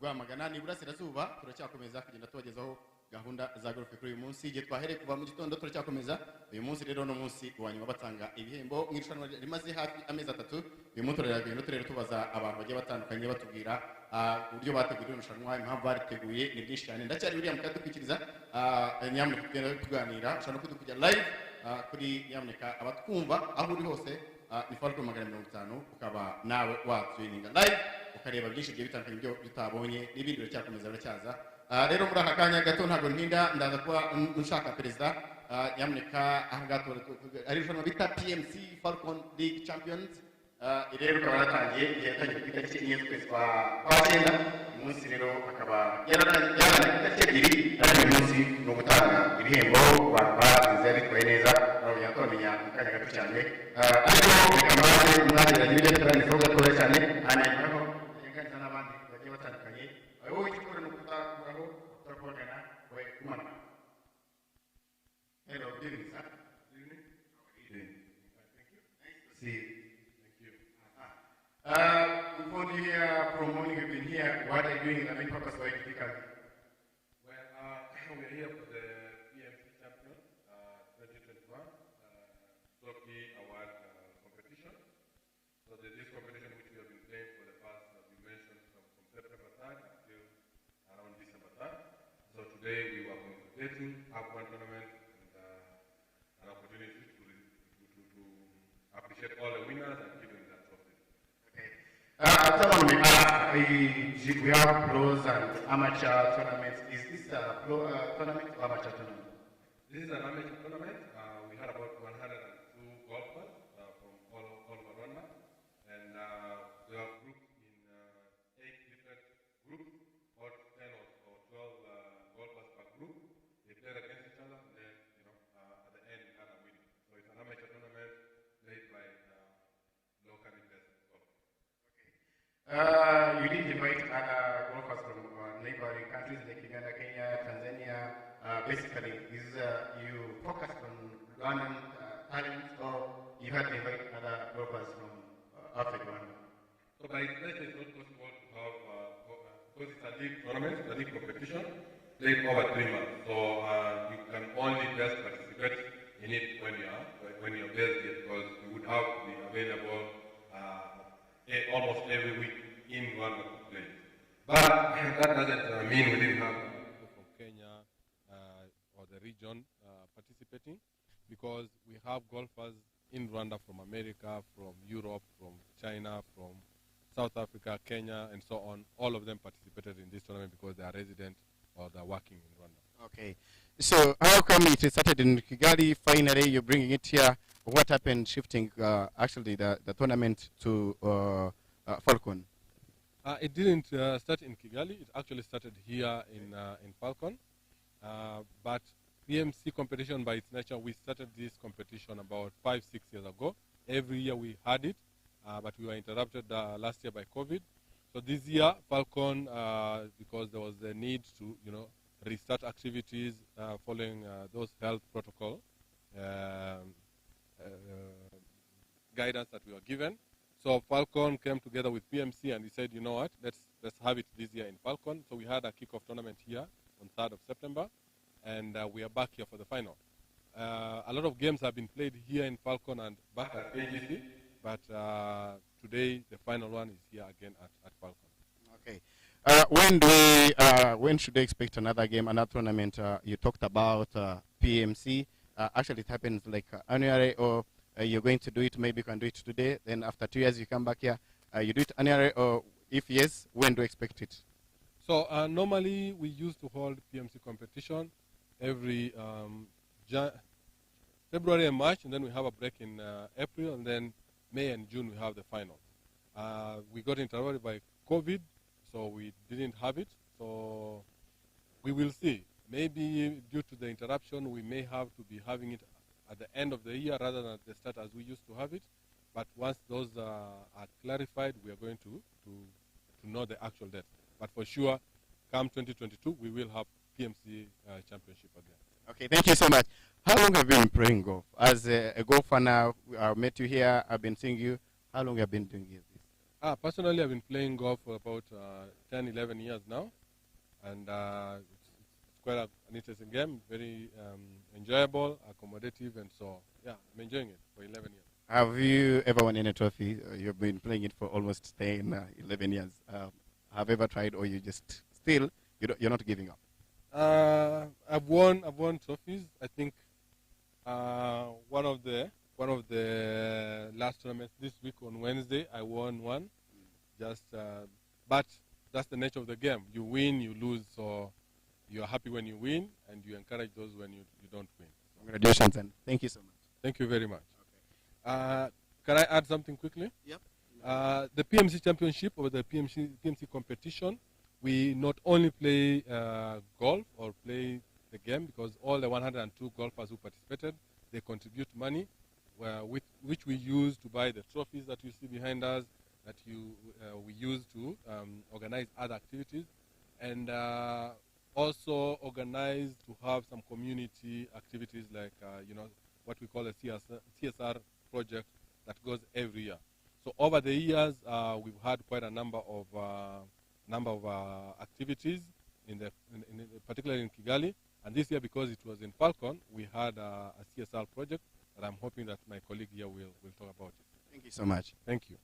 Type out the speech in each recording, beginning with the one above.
Rwamagana ni burasirazuba turacyakomeza kugenda tubagezaho gahunda za golf kuri uyu munsi igihe twahereye kuva mu gitondo turacyakomeza uyu munsi rero no munsi wa nyuma batanga ibihembo mw'irushanwa rimaze hafi amezi 3 uyu munsi turero tubaza abantu bagiye batandukanye batubwira uburyo bateguye irushanwa impamvu bariteguye ni byinshi cyane ndacyari William kadukikiriza nyamuneka tuganira ushobora kudukugira live kuri nyamuneka abatwumva aho uri hose ni Falcon 50 ukaba nawe watwininga live ukareba byinshi bye bitandukanye byo bitabonye n'ibindi biracyakomeza biracyaza rero muri aka kanya gato ntabwo ntinda ndaza kuba nshaka perezida nyamuneka aha ngato ari irushanwa bita PMC Falcon League Champions rero ukaba yaratangiye igihe yatangiye ku itariki enye z'ukwezi kwa cyenda uyu munsi rero akaba yararangiye ku itariki ebyiri ariko uyu munsi ni ugutanga ibihembo ku bantu bagize bitwaye neza barongera kubamenya mu kanya gato cyane ariko reka mbaze mwageranye n'ibyo turaniseho gatoya cyane hanyuma yeganiriza n'abandi bagiye batandukanye wowe icyo ukora ni ukutavugaho turakubagana we umanuka hello good evening sir good evening how are you doing thank you nice to see you before you hear from morning you've been here, what are you doing? The main purpose why you come? Well, we're here for the Pmc Champion 2021 Trophy Award competition. So this competition which we have been playing for the past, as you mentioned, from September 3rd until around December 3rd. So today we were completing Falcon tournament and an opportunity to appreciate all the winners and give them that trophy. Someone may ask, we have pros and amateur tournaments. Is this a pro tournament or amateur tournament? This is an amateur tournament. We had about 102 golfers from all over Rwanda. And we have grouped in 8 different groups, or 10 or 12 golfers per group. They played against each other, and then, at the end, we had a winner. So it's an amateur tournament played by locally based golfers. You did invite other golfers from neighboring countries like Uganda, Kenya, Tanzania. Basically, is you focused on Rwandan talents, or you had to invite other golfers from outside Rwanda? So by nature, it's not possible to have, because it's a league tournament, a league competition, played over 3 months. So you can only just participate in it when you're based here, because you would have to be available almost every week in Rwanda to play. But that doesn't mean we didn't have people from Kenya or the region participating, because we have golfers in Rwanda from America, from Europe, from China, from South Africa, Kenya, and so on. All of them participated in this tournament because they are resident or they are working in Rwanda. Okay. So how come it started in Kigali, finally you're bringing it here? What happened shifting actually the tournament to Falcon? It didn't start in Kigali. It actually started here in Falcon. But PMC competition by its nature, we started this competition about 5-6 years ago. Every year we had it, but we were interrupted last year by COVID. So this year, Falcon, because there was a need to, restart activities following those health protocol guidance that we were given. So Falcon came together with PMC and he said, you know what, let's have it this year in Falcon. So we had a kickoff tournament here on 3rd of September, and we are back here for the final. A lot of games have been played here in Falcon and back at AGC, but today the final one is here again at Falcon. Okay. When should they expect another game, another tournament? You talked about PMC. Actually, it happens like annually, or you're going to do it, maybe you can do it today, then after 2 years you come back here. You do it annually, or if yes, when do you expect it? So normally we used to hold PMC competition every February and March, and then we have a break in April, and then May and June we have the final. We got interrupted by COVID, so we didn't have it. So we will see. Maybe due to the interruption, we may have to be having it at the end of the year rather than at the start as we used to have it. But once those are clarified, we are going to know the actual date. But for sure, come 2022, we will have PMC championship again. Okay, thank you so much. How long have you been playing golf? As a golfer now, I met you here, I've been seeing you. How long have you been doing this? Personally, I've been playing golf for about 10, 11 years now, and it's quite an interesting game, very enjoyable, accommodative, and so yeah, I'm enjoying it for 11 years. Have you ever won any trophy? You've been playing it for almost 10, 11 years. Have you ever tried, or you just still you're not giving up? I've won trophies. I think one of the last tournaments this week on Wednesday, I won one. Just but that's the nature of the game. You win, you lose. So you're happy when you win, and you encourage those when you don't win. Congratulations and thank you so much. Thank you very much. Can I add something quickly? Yep. The PMC Championship or the PMC competition, we not only play golf or play the game, because all the 102 golfers who participated, they contribute money, which we use to buy the trophies that you see behind us, that we use to organize other activities, and also organize to have some community activities like what we call a CSR project that goes every year. So over the years, we've had quite a number of activities particularly in Kigali. And this year, because it was in Falcon, we had a CSR project that I'm hoping that my colleague here will talk about it. Thank you so much. Thank you.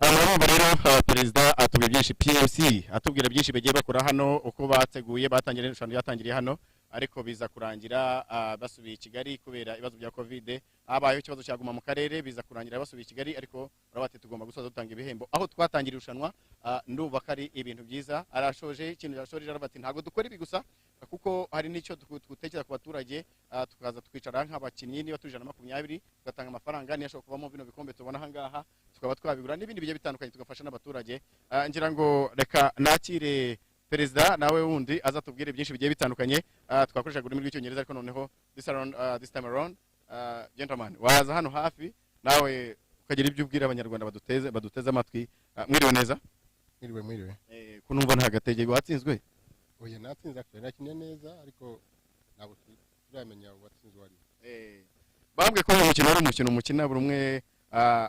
Murumva rero perezida atubwira byinshi PMC atubwira byinshi bagiye bakora hano uko bateguye batangira irushanwa ryatangiriye hano ariko biza kurangira basubiye i Kigali kubera ibibazo bya Covid, habayeho ikibazo cyaguma mu karere, biza kurangira basubiye i Kigali, ariko urabate tugomba gusoza dutanga ibihembo aho twatangira irushanwa. Nduba kari ibintu byiza, arashoje ikintu yarashoje arabati ntago dukora ibi gusa kuko hari n'icyo dutekereza ku baturage, tukaza twicara nk'abakinnyi niba turi 120 tugatanga amafaranga niyo ashobora kuvamo bino bikombe tubona aha ngaha, tukaba twabigura n'ibindi bigiye bitandukanye tugafasha n'abaturage. Ngira ngo reka nakire perezida nawe wundi aza tubwire byinshi bigiye bitandukanye, twakoresha ururimi rw'icyongereza ariko noneho this time around gentleman waza hano hafi nawe ukagira ibyo ubwira abanyarwanda baduteze amatwi. Mwiriwe neza. Mwiriwe. Kunumva nta gatege watsinzwe? Oya, natsinze akwe nakinye neza ariko ntabwo turamenya watsinzwe wari. Bambwe ko uyu mukino ari umukino mukina buri umwe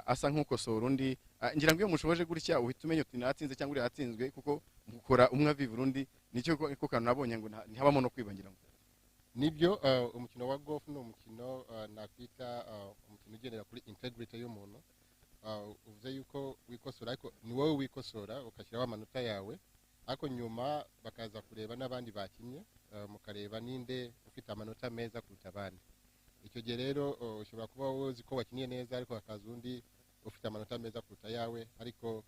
asa nk'ukosora undi. Ngira ngo iyo mushoboje gutya uhita umenya uti natsinze cyangwa uri yatsinzwe, kuko mukora umwe avi Burundi nicyo ko kantu nabonye ngo ntihabamo no kwibangira. Nibyo, umukino wa golf ni umukino nakwita umukino ugendera kuri integrity y'umuntu. Uvuze yuko wikosora, ariko ni wowe wikosora ukashyiraho amanota yawe, ariko nyuma bakaza kureba n'abandi bakinnye, mukareba ninde ufite amanota meza kuruta abandi. Icyo gihe rero ushobora kuba wowe uzi ko wakinnye neza, ariko hakaza undi ufite amanota meza kuruta yawe, ariko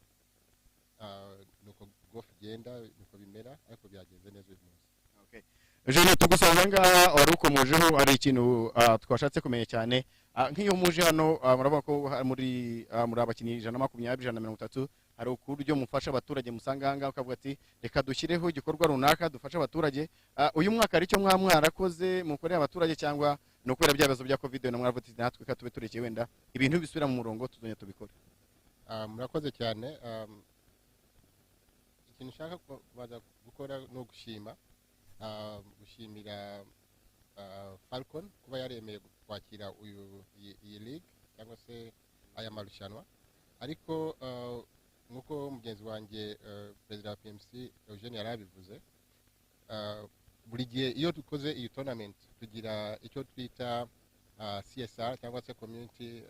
nuko golf igenda, nuko bimera, ariko byagenze neza uyu munsi. Okay. Jean tugusaza ngaha wari ukomojeho ari ikintu twashatse kumenya cyane, nk'iyo muje hano murabona ko muri abakinnyi 120 130 hari ukuryo mufasha abaturage musanga hanga ukavuga ati reka dushyireho igikorwa runaka dufasha abaturage. Uyu mwaka ari cyo mwarakoze mukorera abaturage cyangwa no kubera byabazo bya Covid na mwaravuze natwe ka tube turekeye wenda ibintu bisubira mu murongo tuzonya tubikora? Murakoze cyane. Ikintu nshaka kubaza gukora no gushimira Falcon kuba yaremeye kwakira iyi league cyangwa se aya marushanwa, ariko nkuko mugenzi wanjye perezida wa PMC Eugene yarabivuze, buri gihe iyo dukoze iyi tournament tugira icyo twita CSR cyangwa se community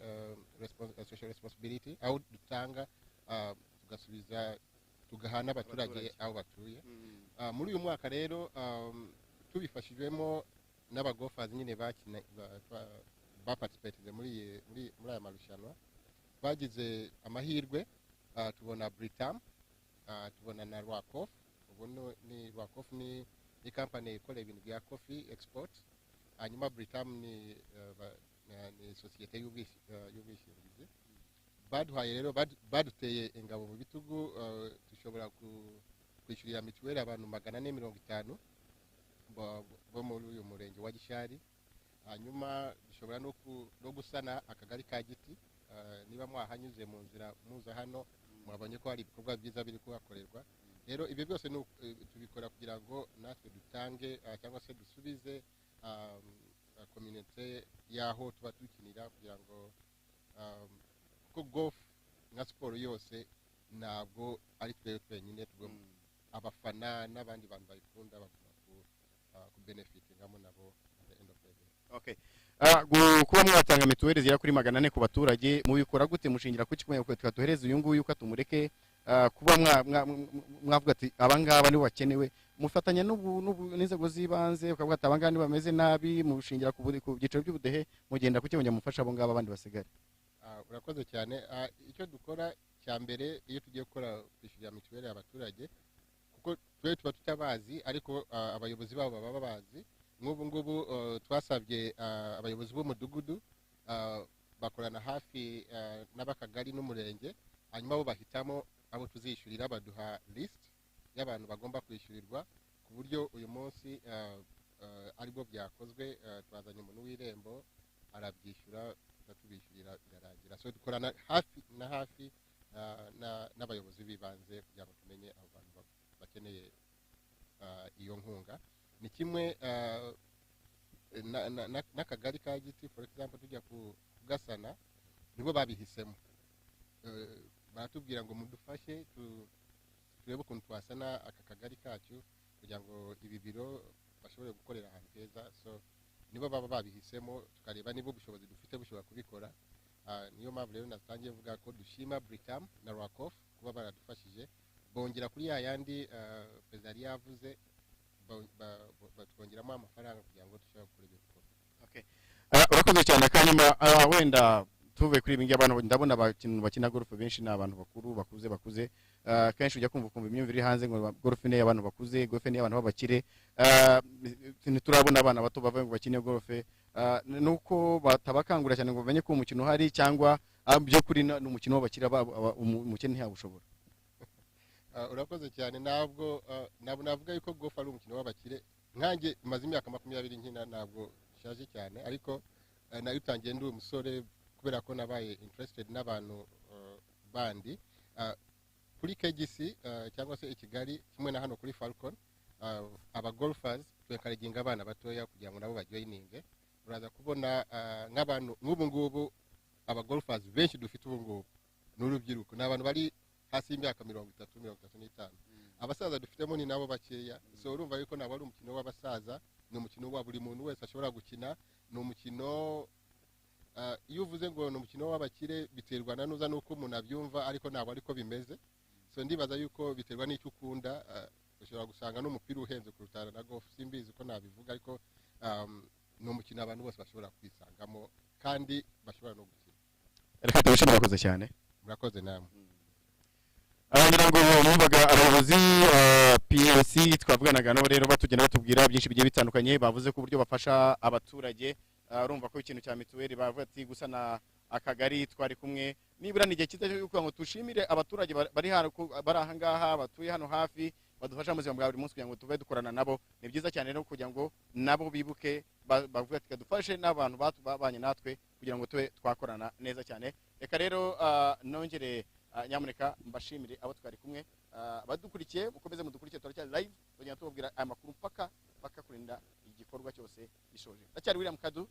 social responsibility, aho dutanga tugasubiza tugahana abaturage aho batuye. Muri uyu mwaka rero tubifashijwemo n'abagolfers nyine baparticipated muri aya marushanwa, twagize amahirwe tubona Britam, tubona na Rwakof. Ubu ni Rwakof ni company ikora ibintu bya coffee export, hanyuma Britam ni sosiyete y'ubwishingizi. Baduhaye rero baduteye ingabo mu bitugu, dushobora kwishyurira mituweli abantu 450 bo muri uyu murenge wa Gishari, hanyuma dushobora no gusana akagari ka Giti. Niba mwahanyuze mu nzira muza hano mwabonye ko hari ibikorwa byiza biri kuhakorerwa. Rero ibyo byose tubikora kugira ngo natwe dutange cyangwa se dusubize community yaho tuba dukinira, kugira ngo ko golf nka siporo yose ntabwo ari twebwe twenyine abafana n'abandi bantu bayikunda bagomba ku benefitingamo nabo at the end of the day. Okay. Kuba mwatanga mituweli zira kuri 400 ku baturage mubikora gute mushingira ku kikumenya ko twatuhereza uyu nguyu uko tumureke kuba mwavuga ati abangaba ni bakenewe mufatanya n'inzego z'ibanze ukavuga ati abangaba ni bameze nabi mushingira ku byiciro by'ubudehe mugenda kuki mujya mufasha abo ngaba abandi basigare. Urakoze cyane. Icyo dukora cya mbere iyo tugiye gukora kwishyurira mituweli y'abaturage kuko twe tuba tutabazi ariko abayobozi babo baba babazi. Nk'ubu ngubu twasabye abayobozi b'umudugudu bakorana hafi n'abakagari n'umurenge hanyuma bo bahitamo abo tuzishyurira baduha list y'abantu bagomba kwishyurirwa ku buryo uyu munsi aribwo byakozwe twazanye umuntu w'irembo arabyishyura tubishyurira birarangira. So dukorana hafi na hafi n'abayobozi b'ibanze kugira ngo tumenye abo bantu bakeneye iyo nkunga. Ni kimwe n'akagari ka Giti for example tujya kugasana nibo babihisemo baratubwira ngo mudufashe turebe ukuntu twasana aka kagari kacu kugira ngo ibi biro bashobore gukorera ahantu heza. So nibo baba babihisemo tukareba niba ubushobozi dufite bushobora kubikora. Niyo mpamvu rero natangiye mvuga ko dushima Britam na Rakof kuba baradufashije bongera kuri yandi perezida yari yavuze batwongeramo amafaranga kugira ngo dushobore gukora ibyo bikorwa. Okay. Urakoze cyane kanyuma wenda tuve kuri ibingi abantu ndabona bakina golf benshi n'abantu bakuru bakuze kenshi ujya kumva imyumvire iri hanze ngo golf ni y'abantu bakuze golf ni y'abantu babakire turabona abana bato bavuye ngo bakine golf nuko batabakangura cyane ngo bamenye ko umukino hari cyangwa byo kuri n'umukino w'abakire umukene ntiyabushobora. Urakoze cyane ntabwo navuga yuko golf ari umukino w'abakire nkanjye maze imyaka 20 nkina ntabwo shaje cyane ariko nayitangiye ndi umusore kubera ko nabaye interested n'abantu bandi kuri KGC cyangwa se i Kigali kimwe na hano kuri Falcon aba golfers twekariginga abana batoya kugira ngo nabo bajoyininge. Uraza kubona nk'abantu nk'ubu ngubu aba golfers benshi dufite ubu ngubu n'urubyiruko n'abantu bari hasi y'imyaka 30-35. Abasaza dufitemo ni nabo bakeya. So urumva yuko nabo ari umukino w'abasaza ni umukino wa buri muntu wese ashobora gukina. Ni umukino iyo uvuze ngo ni umukino w'abakire biterwa na nuza nuko umuntu abyumva ariko ntabwo ariko bimeze. So ndibaza yuko biterwa n'icyo ukunda ushobora gusanga n'umupira uhenze kurutana na golf simbizi uko nabivuga ariko ni umukino abantu bose bashobora kwisangamo kandi bashobora no gukina. Reka tubishimire murakoze cyane. Murakoze namwe. Ngira ngo mwumvaga abayobozi PMC twavuganaga nabo rero batugenda batubwira byinshi bigiye bitandukanye bavuze ko uburyo bafasha abaturage urumva ko ikintu cya mituweli bavuga ati gusana akagari twari kumwe nibura ni igihe cyiza cyo kugira ngo tushimire abaturage bari aha ngaha batuye hano hafi badufasha mu buzima bwa buri munsi kugira ngo tuve dukorana nabo. Ni byiza cyane no kugira ngo nabo bibuke bavuga ati kadufashe n'abantu babanye natwe kugira ngo tube twakorana neza cyane. Reka rero nongere nyamuneka mbashimire abo twari kumwe badukurikiye mukomeze mudukurikiye turacyari live tugenda tubabwira aya makuru mpaka kurinda igikorwa cyose gishoje. Ndacyari William Kadu.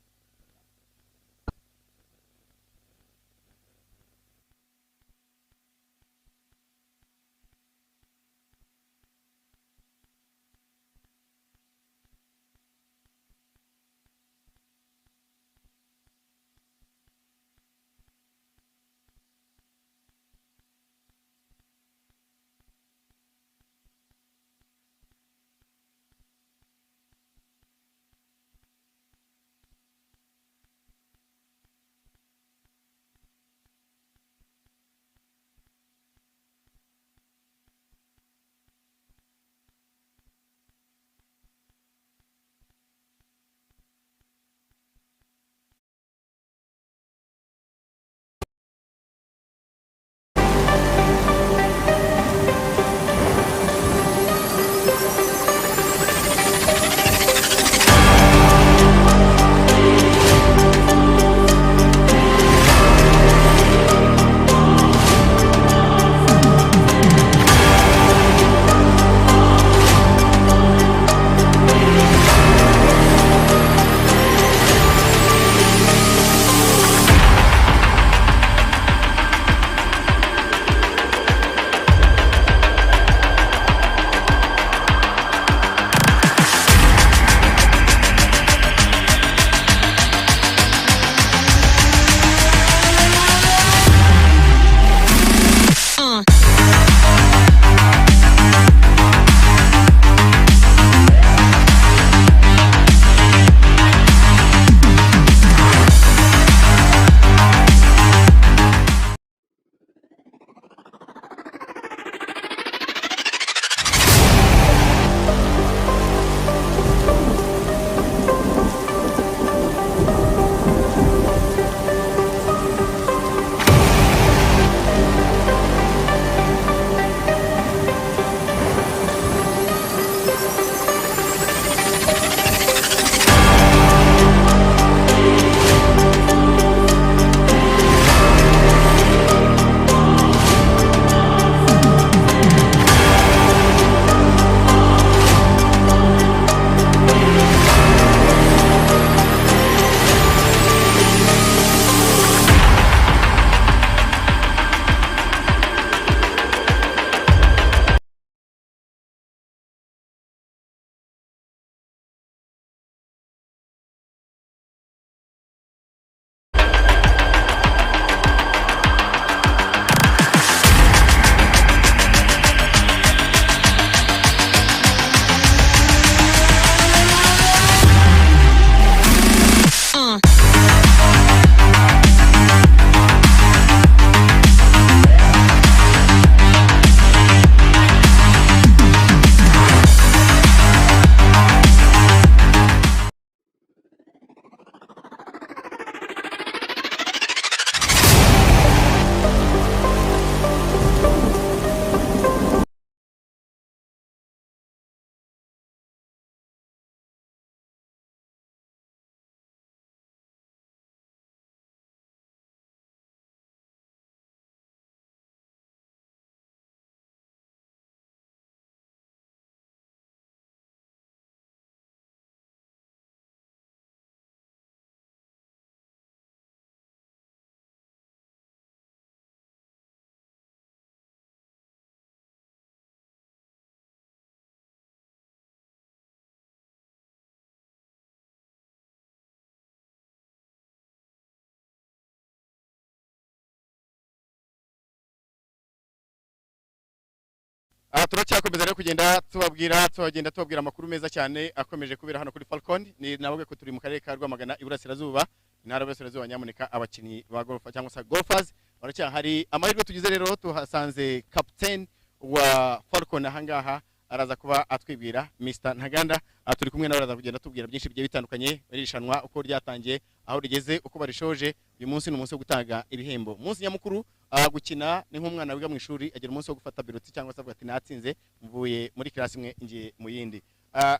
turacyakomeza rero kugenda tubabwira amakuru meza cyane akomeje kubera hano kuri Falcon. Ni navuga ko turi mu karere ka Rwamagana iburasirazuba, intara y'Iburasirazuba. Nyamuneka abakinnyi ba golf cyangwa se golfers baracyahari. Amahirwe tugize rero tuhasanze captain wa Falcon ahangaha, araza kuba atwibwira Mr. Ntaganda. Turi kumwe nawe, araza kugenda tubwira byinshi bigiye bitandukanye barishanwa, uko ryatangiye, aho rigeze, uko barishoje. Uyu munsi ni umunsi wo gutanga ibihembo, umunsi nyamukuru. Gukina ni nk'umwana wiga mu ishuri agira umunsi wo gufata biroti cyangwa se avuga ati natsinze, mvuye muri class imwe ngiye mu yindi.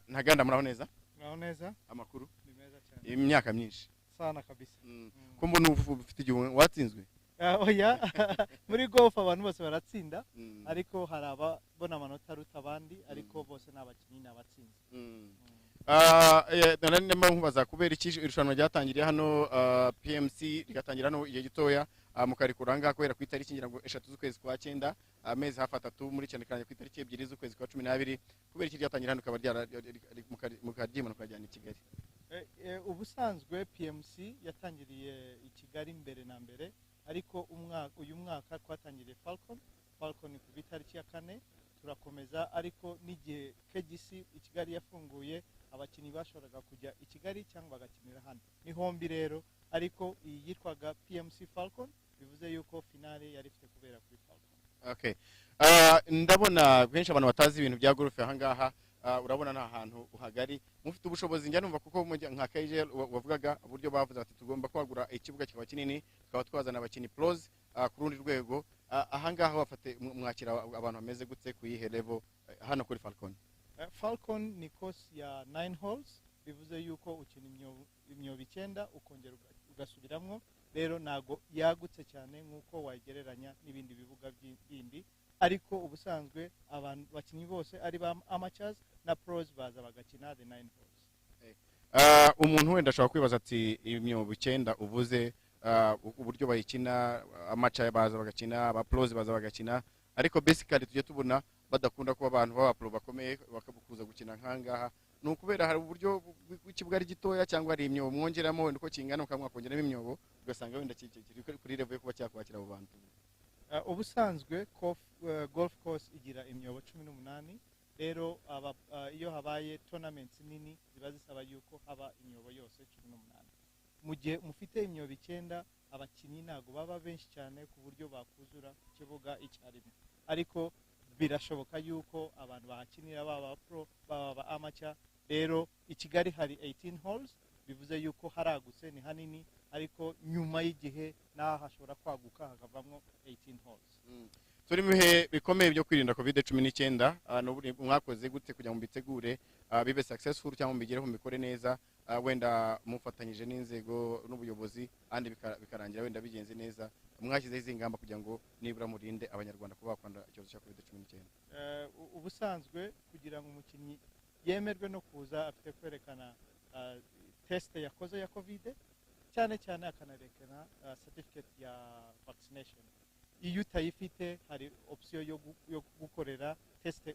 Ntaganda, muraho neza? Muraho neza. Amakuru? Ni meza cyane. Imyaka myinshi Sana kabisa. Kumbo ufite igihe watsinzwe? Oya, muri golf abantu bose baratsinda, ariko hari ababona amanota aruta abandi, ariko bose n'abakinnyi n'abatsinze. Nanone nkubaza kubera iki irushanwa ryatangiriye hano PMC rigatangira hano igihe gitoya, mukarikura ngaha kubera ku itariki ngira ngo 3 z'ukwezi kwa 9, amezi hafi 3 muri cyane kandi ku itariki 2 z'ukwezi kwa 12, kubera iki ryatangira hano ukaba mukaryimana kujyana i Kigali? Ubusanzwe PMC yatangiriye i Kigali mbere na mbere, ariko uyu mwaka twatangiriye Falcon ku itariki ya 4 turakomeza, ariko n'igihe KGC i Kigali yafunguye abakinnyi bashoboraga kujya i Kigali cyangwa bagakinira hano ni hombi rero, ariko iyi yitwaga PMC Falcon, bivuze yuko finale yari ifite kubera kuri Falcon. Okay. Ndabona benshi abantu batazi ibintu bya golf ahangaha. Urabona nta hantu uhagari, mufite ubushobozi njya numva kuko nka KJ wavugaga uburyo bavuze ati tugomba kwagura ikibuga kikaba kinini, tukaba twazana abakinnyi pros ku rundi rwego. Ahangaha bafate mwakira abantu bameze gutse ku yihe level hano kuri Falcon? Falcon ni course ya 9 holes, bivuze yuko ukina imyobo 9 ukongera ugasubiramo, rero nago yagutse cyane nkuko wagereranya n'ibindi bibuga bindi, ariko ubusanzwe abantu bakinnyi bose ari ba amateurs na pros baza bagakina the 9 holes. Umuntu wenda ashobora kwibaza ati imyobo 9 uvuze uburyo bayikina, amacha baza bagakina, aba pros baza bagakina, ariko basically tujye tubona badakunda kuba abantu baba pro bakomeye bakabukuza gukina nkangaha. Nukubera hari uburyo w'ikibuga ari gitoya cyangwa ari imyobo mwongeramo wenda uko kingana ukamwakongeramo imyobo ugasanga wenda kuri level yo kuba cyakwakira abo bantu? Ubusanzwe golf course igira imyobo 18, rero iyo habaye tournaments nini ziba zisaba yuko haba imyobo yose 18. Mu gihe mufite imyobo 9 abakinnyi ntago baba benshi cyane ku buryo bakuzura ikibuga icyarimwe, ariko birashoboka yuko abantu bahakinira baba pro baba amateur. Rero i Kigali hari 18 holes, bivuze yuko haragutse ni hanini, ariko nyuma y'igihe naho hashobora kwaguka hakavamo 18 holes. Turi muhe bikomeye byo kwirinda COVID-19, mwakoze gute kugira ngo bitegure bibe successful cyangwa mbigereho mbikore neza, wenda mufatanyije n'inzego n'ubuyobozi andi bikarangira wenda bigenze neza, mwashyizeho izi ngamba kugira ngo nibura murinde abanyarwanda kuba bakwanda icyorezo cya COVID-19? Ubusanzwe kugira ngo umukinnyi yemerwe no kuza afite kwerekana test yakoze ya COVID, cyane cyane akanarekana certificate ya vaccination. Iyo utayifite hari option yo gukorera test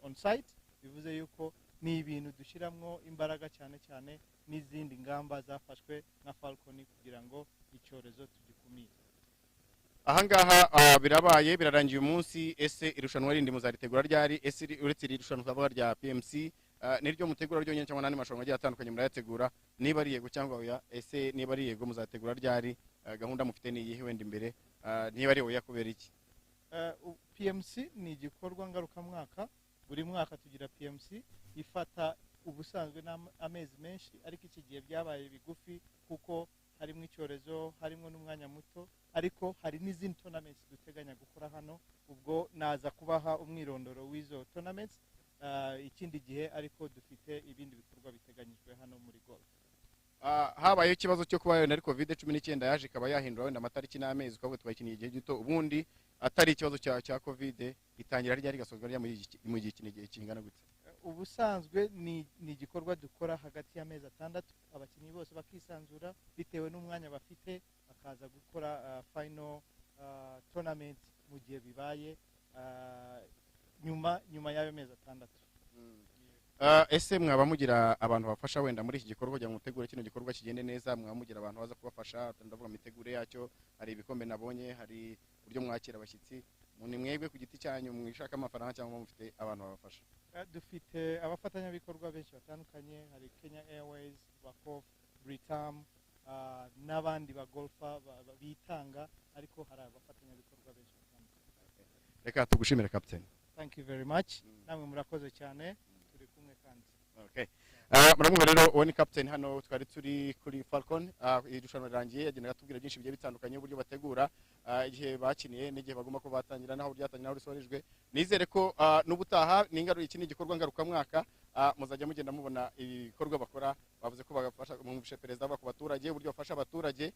on site, bivuze yuko ni ibintu dushiramwo imbaraga cyane cyane n'izindi ngamba zafashwe na Falcon kugira ngo icyorezo tugikumire. Ahangaha birabaye birarangiye umunsi. Ese irushanwa rindi muzaritegura ryari? Ese uretse irushanwa rya PMC niryo mutegura ryo nyine cyangwa nani mashonga agiye atandukanye murayategura? Niba ari yego cyangwa oya, ese niba ari yego muzategura ryari? Gahunda mufite ni yihe wenda imbere? Niba ari oya kubera iki? PMC ni igikorwa ngarukamwaka, buri mwaka tugira PMC ifata ubusanzwe n'amezi menshi, ariko iki gihe byabaye bigufi kuko harimo icyorezo, harimo n'umwanya muto, ariko hari n'izindi tournaments duteganya gukora hano. Ubwo naza kubaha umwirondoro w'izo tournaments ikindi gihe, ariko dufite ibindi bikorwa biteganyijwe hano muri golf. Habaye ikibazo cyo kuba yenda COVID-19 yaje ikaba yahindura wenda amatariki n'amezi, ukabwo twakiniye igihe gito, ubundi atari ikibazo cya COVID itangira ryari gasozwa rya mu gihe kingana gute? Ubusanzwe ni igikorwa dukora hagati y'amezi 6, abakinnyi bose bakisanzura bitewe n'umwanya bafite, bakaza gukora final tournament mu gihe bibaye nyuma y'ayo mezi 6. Ese mwaba mugira abantu bafasha wenda muri iki gikorwa kugira ngo mutegure kino gikorwa kigende neza? Mwaba mugira abantu baza kubafasha, ndavuga mitegure yacyo, hari ibikombe nabonye, hari buryo mwakira abashyitsi, ni mwebwe ku giti cyanyu mwishaka amafaranga cyangwa mufite abantu babafasha? Dufite abafatanyabikorwa benshi batandukanye, hari Kenya Airways, Bakof, Britam, n'abandi bagolfa bitanga, ariko hari abafatanyabikorwa benshi batandukanye. Reka tugushimire Captain. Thank you very much. Namwe murakoze cyane, turi kumwe kandi. Okay. Muramubona rero uwo ni Captain hano twari turi kuri Falcon. Irushanwa rirangiye yagenda atubwira byinshi bigiye bitandukanye uburyo bategura igihe bakiniye n'igihe bagomba ko batangira naho ryatangira naho risorejwe. Nizere ko n'ubutaha n'ingaruka iki ni igikorwa ngaruka mwaka muzajya mugenda mubona ibikorwa bakora. Bavuze ko bagafasha mu perezida ku baturage uburyo bafasha abaturage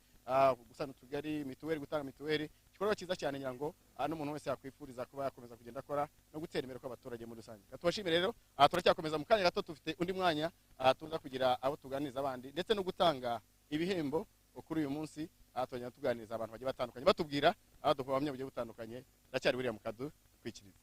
gusana utugari, mituweli, gutanga mituweli. Igikorwa cyiza cyane nyango n'umuntu wese yakwifuriza kuba yakomeza kugenda akora no gutera imbere kw'abaturage muri rusange. Tubashimire rero turacyakomeza mu kanya gato dufite undi mwanya tuza kugira abo tuganiriza abandi ndetse no gutanga ibihembo kuri uyu munsi tugenda tuganiriza abantu bagiye batandukanye batubwira abaduhamya bugiye butandukanye. Ndacyari buriya mu kadu kwikiriza.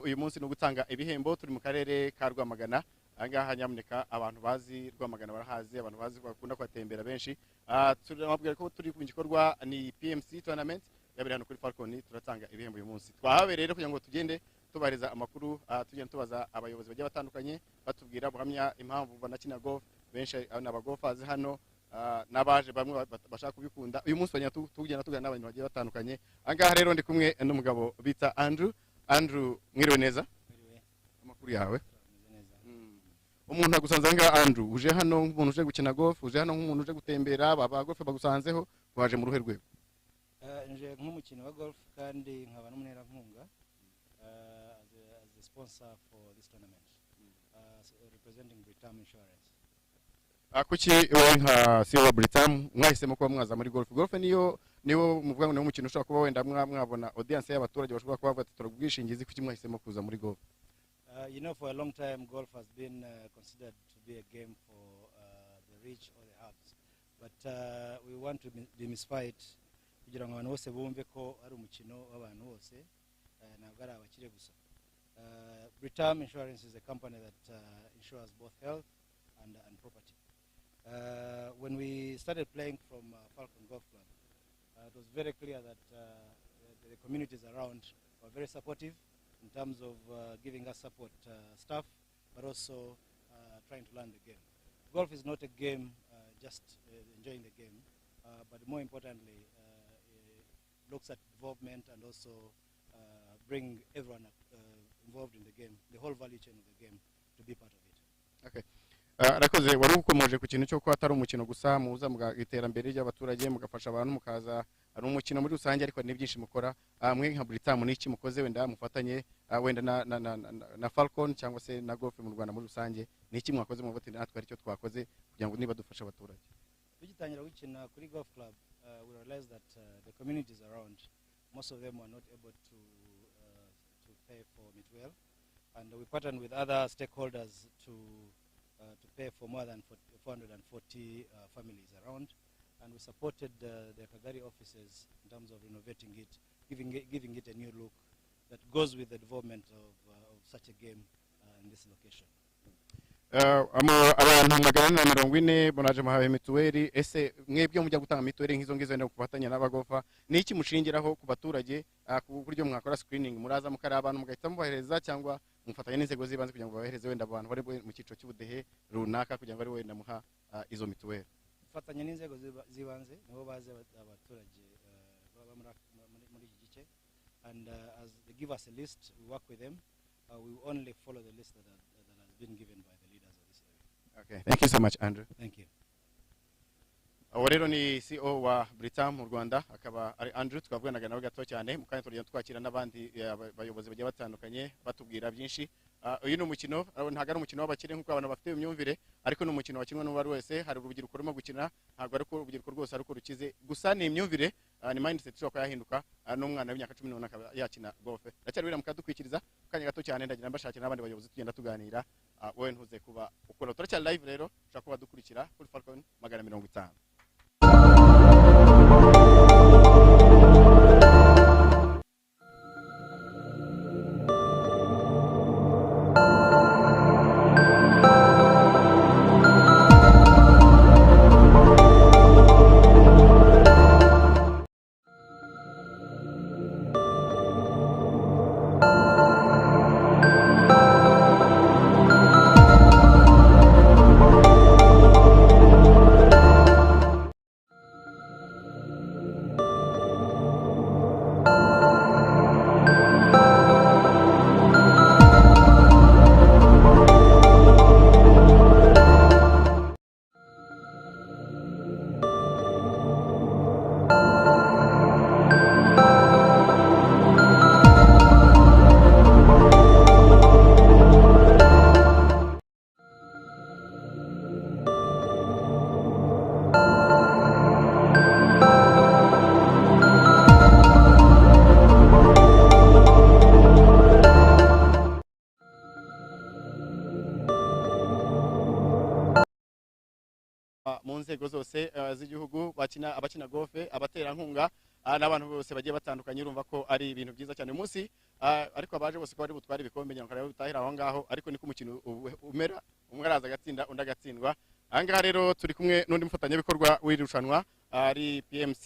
Uyu munsi no gutanga ibihembo turi mu karere ka Rwamagana. Angaha nyamuneka abantu bazi Rwamagana barahazi, abantu bazi bakunda kwatembera benshi. Turababwira ko turi ku gikorwa ni PMC tournament yabiri hano kuri Falcon. Turatanga ibihembo uyu munsi. Twahabereye rero kugira ngo tugende tubariza amakuru, tugenda tubaza abayobozi bagiye batandukanye batubwira buhamya impamvu banakina golf. Benshi n'abagolfers hano nabaje bamwe bashaka kubikunda. Uyu munsi tugenda tugana n'abantu bagiye batandukanye. Angaha rero ndi kumwe n'umugabo bita Andrew, mwiriwe neza? Mwiriwe. Amakuru yawe? Neza. Umuntu agusanze nga Andrew, uje hano nk'umuntu uje gukina golf, uje hano nk'umuntu uje gutembera, baba golf bagusanzeho, waje mu ruhe rwego? Nje nk'umukino wa golf kandi nkaba n'umunerankunga as a sponsor for this tournament. Representing Britam Insurance. Kuki wowe nka CEO wa Britam mwahisemo kuba mwaza muri golf? Golf niyo muvuga ngo ni umukino ushobora kuba wenda mwabona audience y'abaturage bashobora kuba batora ubwishingizi. Kuki mwahisemo kuza muri golf? You know, for a long time golf has been considered to be a game for the rich or the haves, but we want to demystify it kugira ngo abantu bose bumve ko ari umukino w'abantu bose ntabwo ari abakire gusa. Britam Insurance is a company that insures both health and property. When we started playing from Falcon Golf Club, it was very clear that the communities around were very supportive in terms of giving us support staff, but also trying to learn the game. Golf is not a game just enjoying the game, but more importantly, looks at development and also bring everyone involved in the game, the whole value chain of the game, to be part of it. Okay. Rakoze wari ukomeje ku kintu cyo ko atari umukino gusa muza mugiterambere ry'abaturage mugafasha abantu mukaza ari umukino muri rusange ariko ni byinshi mukora. Mwe nka Britam n'iki mukoze wenda mufatanye wenda na Falcon cyangwa se na golf mu Rwanda muri rusange n'iki mwakoze mu vote natwe aricyo twakoze kugira ngo niba dufasha abaturage? tugitangira gukina kuri golf club, we realized that the communities around, most of them were not able to pay for mituweli, and we partnered with other stakeholders to pay for more than 440 families around, and we supported the Kagari offices in terms of renovating it, giving it a new look that goes with the development of such a game in this location. Abantu magana 40 bonaje muhawe mituweli. Ese mwebwe mujya gutanga mituweli nk'izo ngizo no kufatanya n'abagofa, ni iki mushingiraho ku baturage ku buryo mwakora screening, muraza mukari abantu mugahita mubahereza cyangwa mufatanya n'inzego zibanze kugira ngo babahereze wenda abantu bari mu cyiciro cy'ubudehe runaka kugira ngo ari wenda muha izo mituweli? Fatanya n'inzego zibanze nibo baze abaturage baba muri iki gice, and as they give us a list, we work with them. We only follow the list that has been given by the leaders of this area. Okay, thank you so much, Andrew. Thank you. Rero ni CEO wa Britam mu Rwanda, akaba ari Andrew. Twavuganaga nawe gato cyane mukanya turya twakira n'abandi bayobozi bagiye batandukanye batubwira byinshi. Uyu ni umukino, ntago ari umukino w'abakire nk'uko abantu bafite imyumvire, ariko ni umukino wakinwa n'uwari wese. Hari urubyiruko rurimo gukina, ntago ari ko urubyiruko rwose ari ko rukize, gusa ni imyumvire, ni mindset ishobora yahinduka. N'umwana w'imyaka 18 akaba yakina golf. Ndacyari wira mukadukwikiriza kanya gato cyane, ndagira mbashakira n'abandi bayobozi tugenda tuganira. Wowe ntuze kuba ukora, turacyari live rero, ushaka kuba dukurikira kuri Falcon 50. Mu nzego zose z'igihugu abakina golf, abatera nkunga n'abantu bose bagiye batandukanye, urumva ko ari ibintu byiza cyane umunsi. Ariko abaje bose ko bari butwara ibikombe nyakara bitahira aho ngaho, ariko niko umukino umera, umwe araza agatsinda undi agatsindwa. Ahangaha rero turi kumwe n'undi mufatanyabikorwa w'irushanwa ari PMC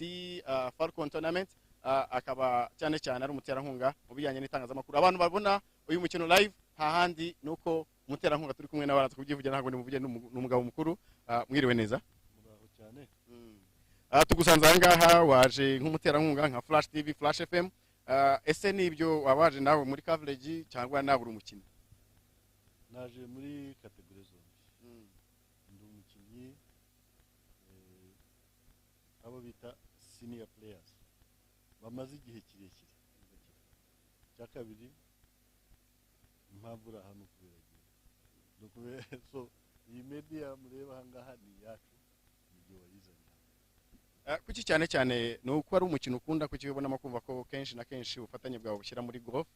Falcon tournament, akaba cyane cyane ari umuterankunga mu bijyanye n'itangazamakuru. Abantu babona uyu mukino live hahandi nuko umuterankunga turi kumwe n'abana tukubyivugira, ntabwo nimuvuge n'umugabo mukuru. Mwiriwe neza cyane. Tugusanze ahangaha waje nk'umuterankunga nka Flash TV, Flash FM. Ese nibyo wabaje nawe muri coverage cyangwa nawe uri umukino? Naje muri category zombi. Ndi umukinnyi abo bita senior players bamaze igihe kirekire. Cya kabiri impamvu uri ahantu kubera so iyi media mureba ahangaha ni yacu, nibyo wayizanye. Kuki cyane cyane ni uko ari umukino ukunda, kuki ubonamo kumva ko kenshi na kenshi ubufatanye bwawe bushyira muri golf?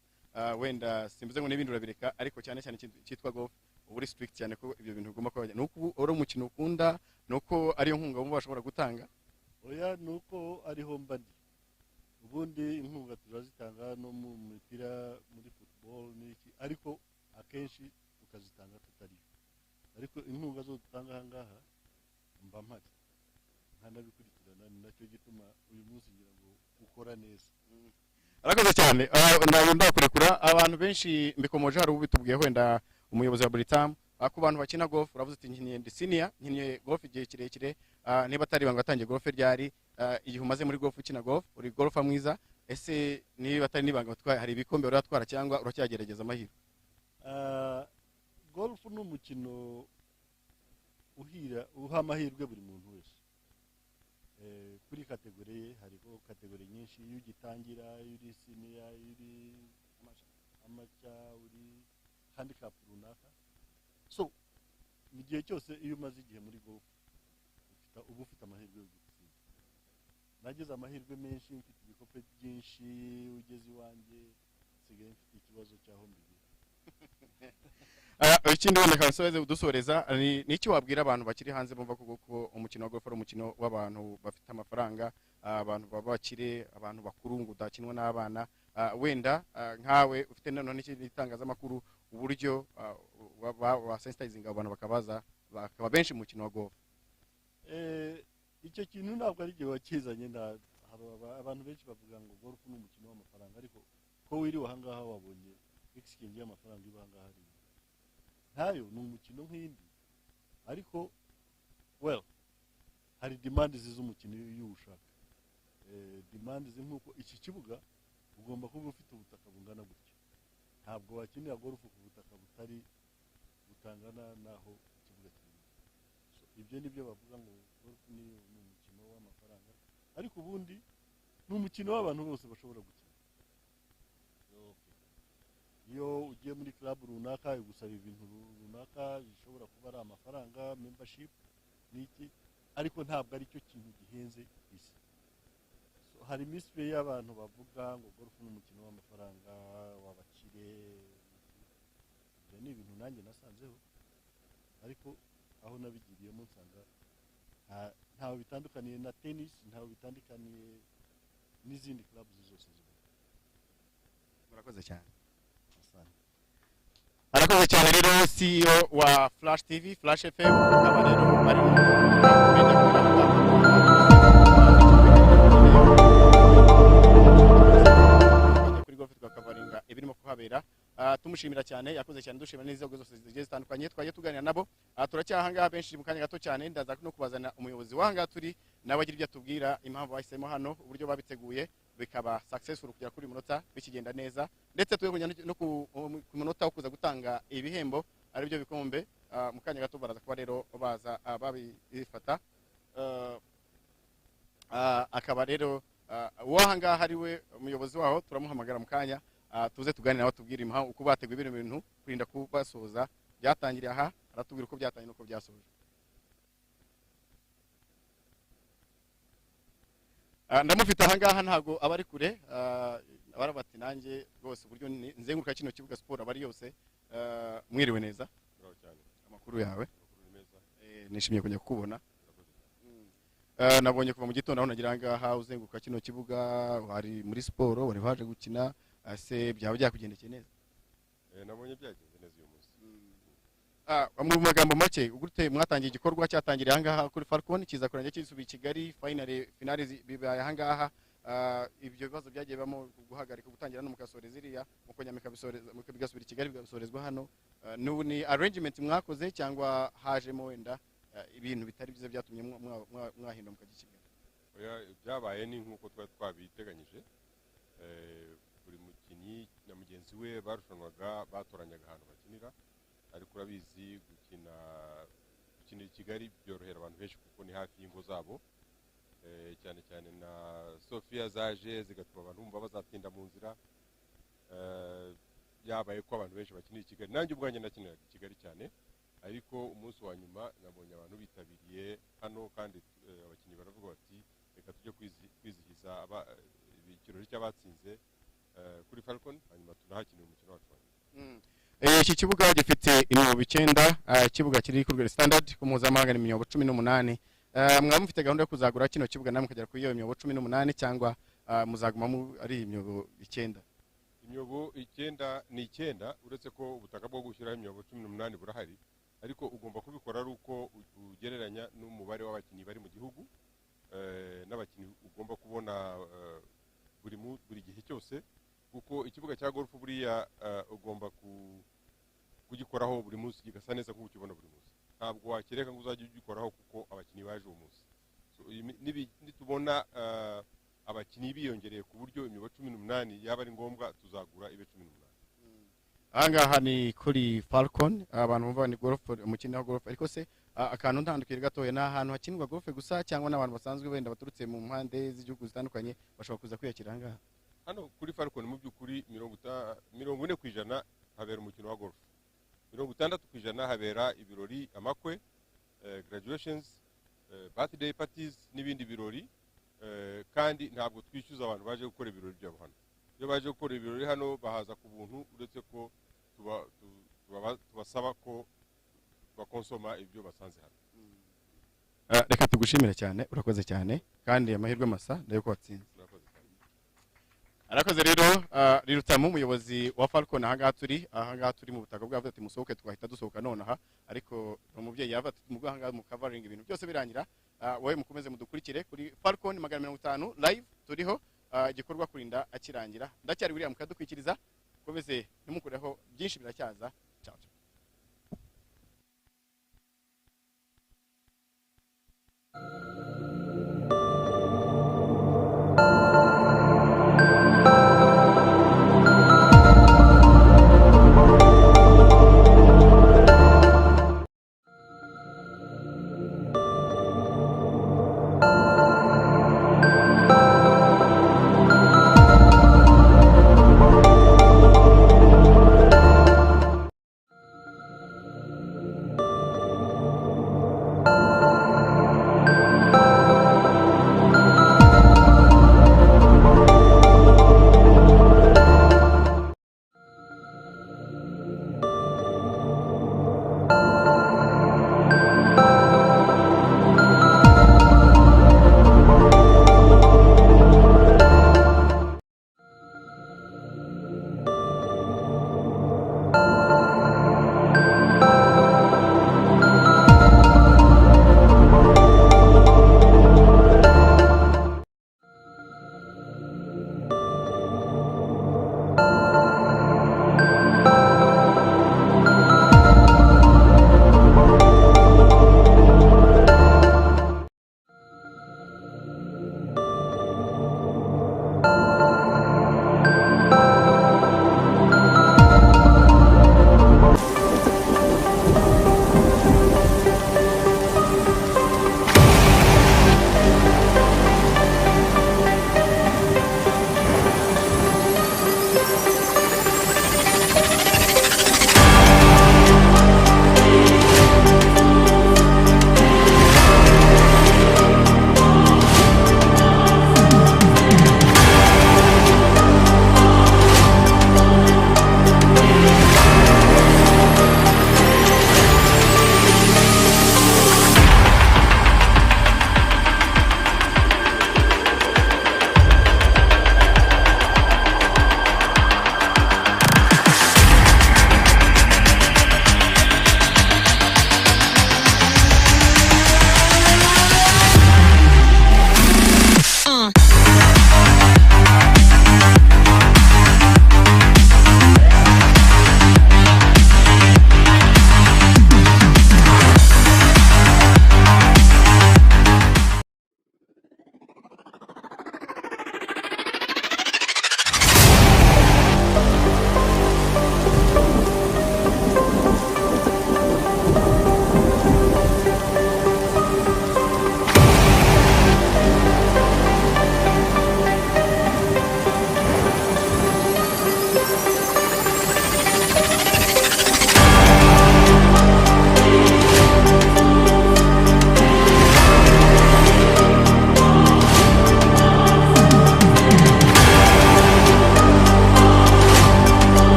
Wenda simvuze ngo n'ibindi urabireka, ariko cyane cyane cyitwa golf uba uri strict cyane ko ibyo bintu bigomba kuba. Nuko uri umukino ukunda, nuko ariyo nkunga wumva bashobora gutanga? Oya, nuko ariho mbandi. Ubundi inkunga turazitanga no mu mupira, muri football n'iki, ariko akenshi tukazitanga tutari. Ariko inkunga zo dutanga ahangaha mba mpari nkanabikurikirana, ni nacyo gituma uyu munsi ngira ngo ukora neza. Arakoze cyane. Ndakurekura abantu benshi mbikomoje, hari ubitubwiye wenda umuyobozi wa Britam, ku bantu bakina golf uravuze ati nkiniye senior, nkiniye golf igihe kirekire, niba atari banga atangiye golf ryari, igihe umaze muri golf ukina golf, uri golfer mwiza. Ese niba atari nibanga batwaye, hari ibikombe uratwara cyangwa uracyagerageza amahirwe? Golf ni umukino uha amahirwe buri muntu wese. Kuri kategori ye hariho kategori nyinshi, iyo ugitangira, uri senior, uri amacha, uri handicap runaka. So mu gihe cyose iyo umaze igihe muri golf ufite uba ufite amahirwe yo gutsinda. Nagize amahirwe menshi, mfite ibikope byinshi, ugeze iwanjye nsigaye mfite ikibazo cyaho mbigira. Ikindi wenda kasoze udusoreza ni iki wabwira abantu bakiri hanze bumva ko umukino wa golf ari umukino w'abantu bafite amafaranga, abantu baba bakire, abantu bakuru ngo udakinwa n'abana, wenda nkawe ufite none n'ikindi itangazamakuru uburyo wa sensitizing abantu bakaba benshi mu mukino wa golf. Icyo kintu ntabwo ari igihe wakizanye, abantu benshi bavuga ngo golf ni umukino w'amafaranga, ariko ko wiriwe ahangaha wabonye exchange y'amafaranga iba ahangaha ari ntayo, ni umukino nk'indi, ariko well hari demand z'umukino iyo ushaka. Demand nk'uko iki kibuga ugomba kuba ufite ubutaka bungana gutya, ntabwo wakinira golf ku butaka butangana naho ikibuga kiri. Ibyo nibyo bavuga ngo golf ni umukino w'amafaranga, ariko ubundi ni umukino w'abantu bose bashobora gukina. Iyo ugiye muri club runaka igusaba ibintu runaka bishobora kuba ari amafaranga, membership n'iki, ariko ntabwo ari cyo kintu gihenze isi. Hari mystery y'abantu bavuga ngo golf ni umukino w'amafaranga w'abakire. Ibyo ni ibintu nanjye nasanzeho, ariko aho nabigiriyemo nsanga ntawe bitandukaniye na tennis, ntawe bitandukaniye n'izindi clubs zose zibaho. Murakoze cyane. Arakoze cyane rero CEO wa Flash TV, Flash FM, akaba rero bari kuri golf twakavaringa ibirimo kuhabera. Tumushimira cyane, yakoze cyane, dushimira n'inzego zose zigiye zitandukanye twagiye tuganira nabo. Turacyahangaha benshi mu kanya gato cyane, ndaza no kubazana umuyobozi w'ahangaha turi nawe agira ibyo atubwira impamvu bahisemo hano, uburyo babiteguye bikaba successful kugera kuri munota bikigenda neza, ndetse tuye no ku munota wo kuza gutanga ibihembo ari byo bikombe. Mu kanya gato baraza kuba rero baza babifata. Akaba rero uwahangaha ari we umuyobozi waho, turamuhamagara mu kanya tuze tuganira nawe tubwira impamvu uko bateguye ibintu kurinda kubasoza byatangiriye aha, aratubwira uko byatangiye nuko byasoje. Ndamufite ahangaha ntago abari kure, barabati nanjye rwose uburyo nzenguruka kino kibuga siporo abari yose. Mwiriwe neza, amakuru yawe? Nishimiye kujya kukubona. Nabonye kuva mu gitondo aho nagira ahangaha uzenguruka kino kibuga, wari muri siporo, wari waje gukina, ase byaba byakugendekeye neza? Nabonye byagenze neza uyu munsi. Mu magambo make ugute mwatangiye igikorwa cyatangiriye ahangaha kuri Falcon kiza kurangira kisubiye Kigali, finale bibaye ahangaha. Ibyo bibazo byagiye bamo guhagarika gutangira no mukasoreza iriya mukonyamika bigasubira Kigali bigasorezwa hano. N'ubu ni arrangement mwakoze cyangwa hajemo wenda ibintu bitari byiza byatumye mwahinda mukajya Kigali? Byabaye ni nkuko twabiteganyije. Buri mukinnyi na mugenzi we barushanwaga batoranyaga ahantu bakinira, ariko urabizi gukinira Kigali byorohera abantu benshi kuko ni hafi y'ingo zabo, cyane cyane na Sofia zaje zigatuma abantu bumva bazatinda mu nzira. Yabaye ko abantu benshi bakinira Kigali, nanjye ubwanjye nakinira Kigali cyane, ariko umunsi wa nyuma nabonye abantu bitabiriye hano, kandi abakinnyi baravuga bati reka tujye kwizihiza ikirori cy'abatsinze kuri Falcon, hanyuma tunahakinira umukino wacu. Iki kibuga gifite imyobo 9, ikibuga kiri kuri standard ku mpuzamahanga ni imyobo 18. Mwaba mufite gahunda yo kuzagura kino kibuga namwe kugera kuri iyo imyobo 18 cyangwa muzaguma ari imyobo 9? Imyobo 9 ni 9, uretse ko ubutaka bwo gushyiraho imyobo 18 burahari, ariko ugomba kubikora ari uko ugereranya n'umubare w'abakinnyi bari mu gihugu, n'abakinnyi ugomba kubona buri gihe cyose, kuko ikibuga cya golf buriya ugomba kugikoraho buri munsi kigasa neza nk'uko ukibona buri munsi. Ntabwo wakireka ngo uzajye ugikoraho kuko abakinnyi baje uwo munsi. Nitubona abakinnyi biyongereye ku buryo imyobo 18 yaba ari ngombwa, tuzagura ibe 18. Ahangaha ni kuri Falcon, abantu bumva ni golf, umukino wa golf, ariko se akantu ntandukire gatoya na ahantu hakinirwa golf gusa cyangwa n'abantu basanzwe wenda baturutse mu mpande z'igihugu zitandukanye bashobora kuza kwiyakira ahangaha? Hano kuri Falcon mu by'ukuri 40% habera umukino wa golf, 60% habera ibirori, amakwe, graduations, birthday parties n'ibindi birori kandi ntabwo twishyuza abantu baje gukora ibirori byabo hano. Iyo baje gukora ibirori hano bahaza ku buntu, uretse ko tubasaba ko bakonsoma ibyo basanze hano. Reka tugushimire cyane, urakoze cyane kandi amahirwe masa ndayuko watsinze. Arakoze rero Rirutamu umuyobozi wa Falcon ahangaha turi mu butaka bwavuze ati musohoke twahita dusohoka nonaha, ariko umubyeyi yava mu ahangaha mu covering ibintu byose birangira. Wowe mukomeze mudukurikire kuri Falcon 150 live turiho igikorwa kurinda akirangira. Ndacyari William kadukwikiriza, komeze ntimukureho byinshi biracyaza. Ciao.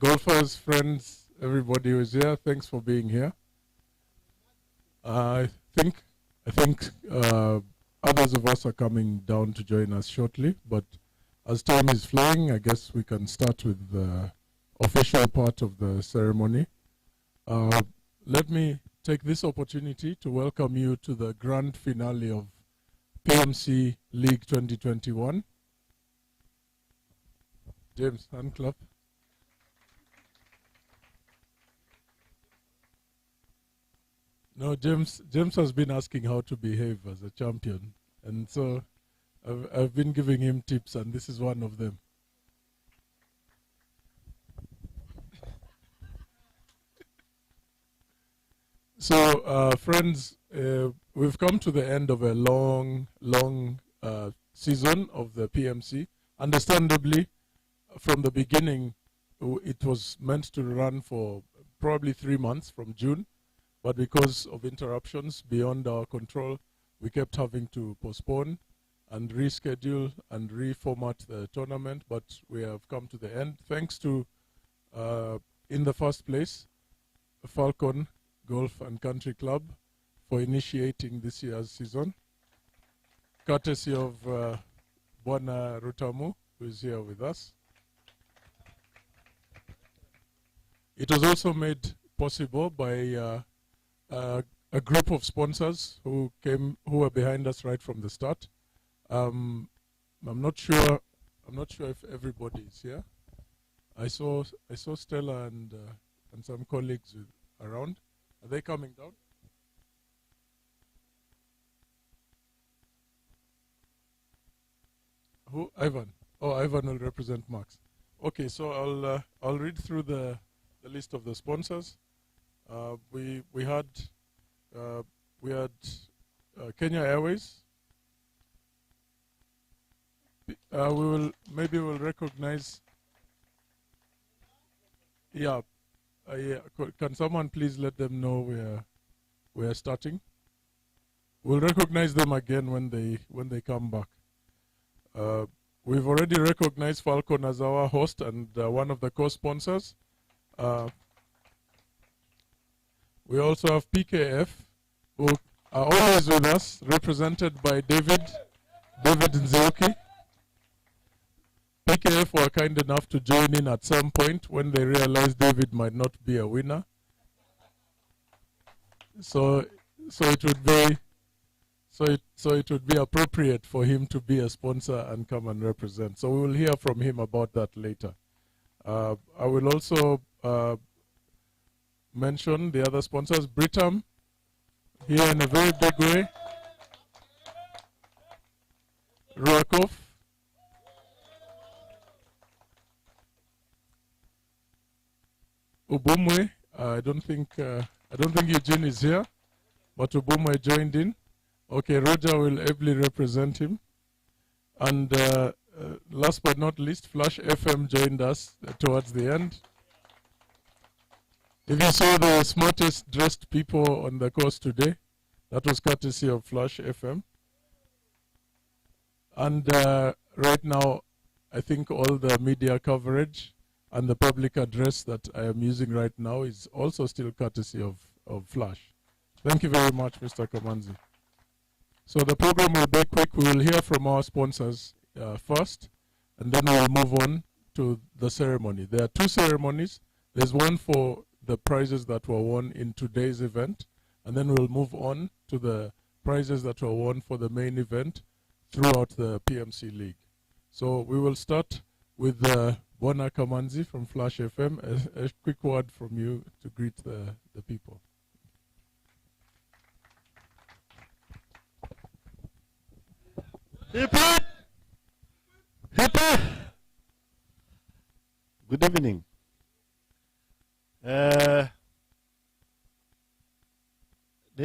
golfers, friends, everybody who is here, thanks for being here. I think others of us are coming down to join us shortly, but as time is flying, I guess we can start with the official part of the ceremony. Let me take this opportunity to welcome you to the grand finale of PMC League 2021. James, hand clap. No, James has been asking how to behave as a champion, and so I've been giving him tips, and this is one of them. So, friends, we've come to the end of a long season of the PMC. Understandably, from the beginning, it was meant to run for probably 3 months from June, but because of interruptions beyond our control, we kept having to postpone and reschedule and reformat the tournament, but we have come to the end. Thanks to, in the first place, Falcon Golf and Country Club for initiating this year's season, courtesy of Bwana Rutamu, who is here with us. It was also made possible by a group of sponsors who were behind us right from the start. I'm not sure if everybody is here. I saw Stella and some colleagues around. Are they coming down? Who? Ivan. Oh, Ivan will represent Max. Okay, so I'll read through the list of the sponsors. We had Kenya Airways. We'll recognize. Yeah. Can someone please let them know we are starting? We'll recognize them again when they come back. We've already recognized Falcon as our host and one of the co-sponsors. We also have PKF, who are always with us, represented by David Nzioki. PKF were kind enough to join in at some point when they realized David might not be a winner. So it would be appropriate for him to be a sponsor and come and represent. So we will hear from him about that later. I will also mention the other sponsors. Britam, here in a very big way. Ruakov. Ubumwe, I don't think Eugene is here, but Ubumwe joined in. Okay, Roger will ably represent him. And last but not least, Flash FM joined us towards the end. If you saw the smartest dressed people on the course today, that was courtesy of Flash FM. And right now, I think all the media coverage and the public address that I am using right now is also still courtesy of Flash. Thank you very much, Mr. Kamanzi. So the program will be quick. We will hear from our sponsors first, and then we'll move on to the ceremony. There are two ceremonies. There's one for the prizes that were won in today's event, and then we'll move on to the prizes that were won for the main event throughout the PMC League. So we will start with Bwana Kamanzi from Flash FM. A quick word from you to greet the people. Hip hip! Hip hip! Good evening. Let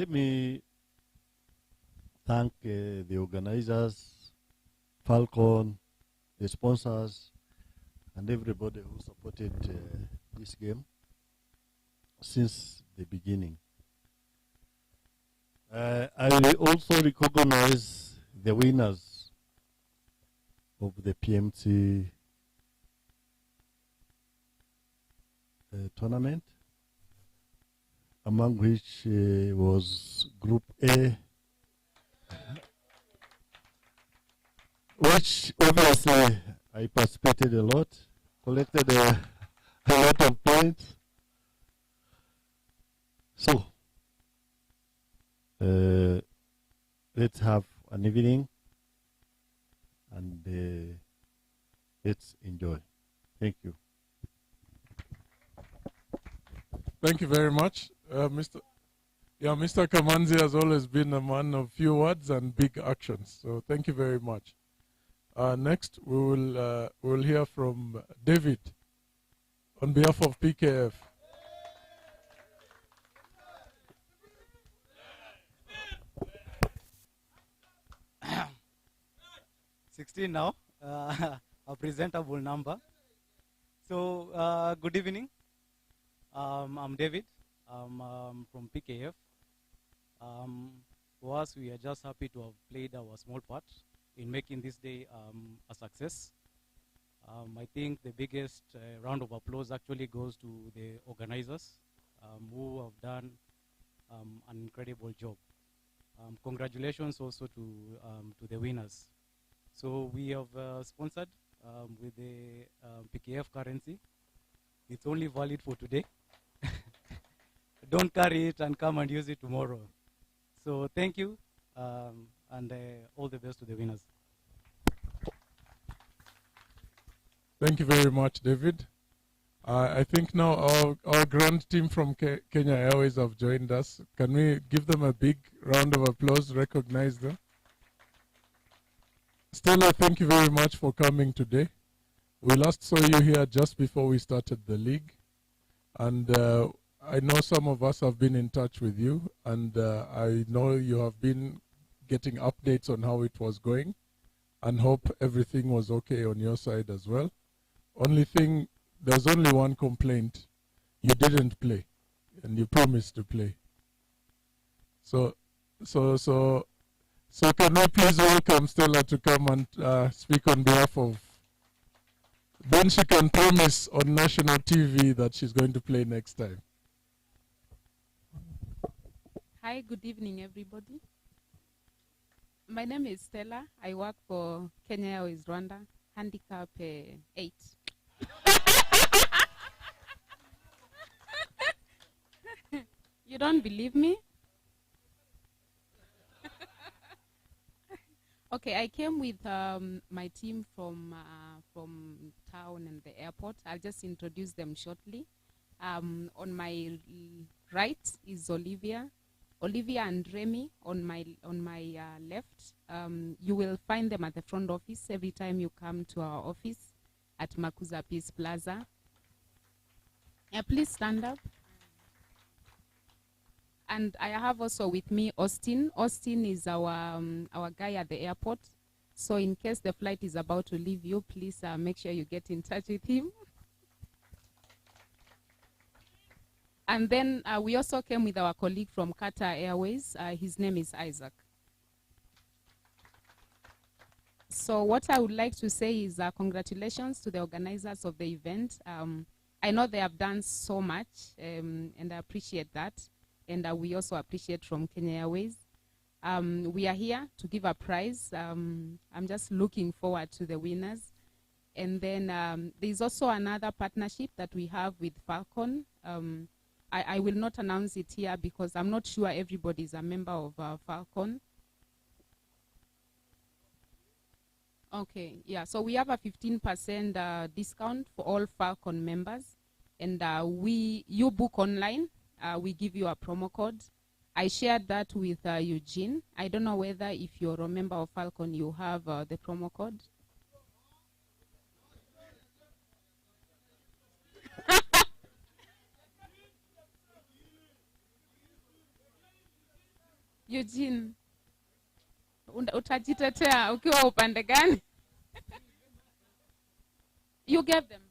me thank the organizers, Falcon, the sponsors, and everybody who supported this game since the beginning. I will also recognize the winners of the PMC tournament, among which was Group A, which obviously I participated a lot, collected a lot of points. So, let's have an evening and let's enjoy. Thank you. Thank you very much, Mr. Kamanzi has always been a man of few words and big actions. So thank you very much. Next, we will hear from David on behalf of PKF. $16 now, a presentable number. So, good evening. I'm David. I'm from PKF. For us, we are just happy to have played our small part in making this day a success. I think the biggest round of applause actually goes to the organizers who have done an incredible job. Congratulations also to the winners. So we have sponsored with the PKF currency. It's only valid for today. Don't carry it and come and use it tomorrow. So thank you, and all the best to the winners. Thank you very much, David. I think now our grand team from Kenya Airways have joined us. Can we give them a big round of applause, recognize them? Stella, thank you very much for coming today. We last saw you here just before we started the league. And I know some of us have been in touch with you. And I know you have been getting updates on how it was going. And hope everything was okay on your side as well. Only thing, there's only one complaint. You didn't play. And you promised to play. So can we please welcome Stella to come and speak on behalf of... Then she can promise on national TV that she's going to play next time. Hi, good evening, everybody. My name is Stella. I work for Kenya Airways Rwanda, handicap 8. You don't believe me? Okay, I came with my team from town and the airport. I'll just introduce them shortly. On my right is Olivia and Remy on my left. You will find them at the front office every time you come to our office at Makuza Peace Plaza. Please stand up. And I have also with me Austin. Austin is our guy at the airport. So in case the flight is about to leave you, please make sure you get in touch with him. And then we also came with our colleague from Qatar Airways. His name is Isaac. So what I would like to say is congratulations to the organizers of the event. I know they have done so much, and I appreciate that. And we also appreciate from Kenya Airways. We are here to give a prize. I'm just looking forward to the winners. And then there's also another partnership that we have with Falcon. I will not announce it here because I'm not sure everybody is a member of Falcon. Okay, yeah, so we have a 15% discount for all Falcon members. And you book online. We give you a promo code. I shared that with Eugene. I don't know whether if you're a member of Falcon, you have the promo code. Eugene, utajitetea ukiwa upande gani? You gave them.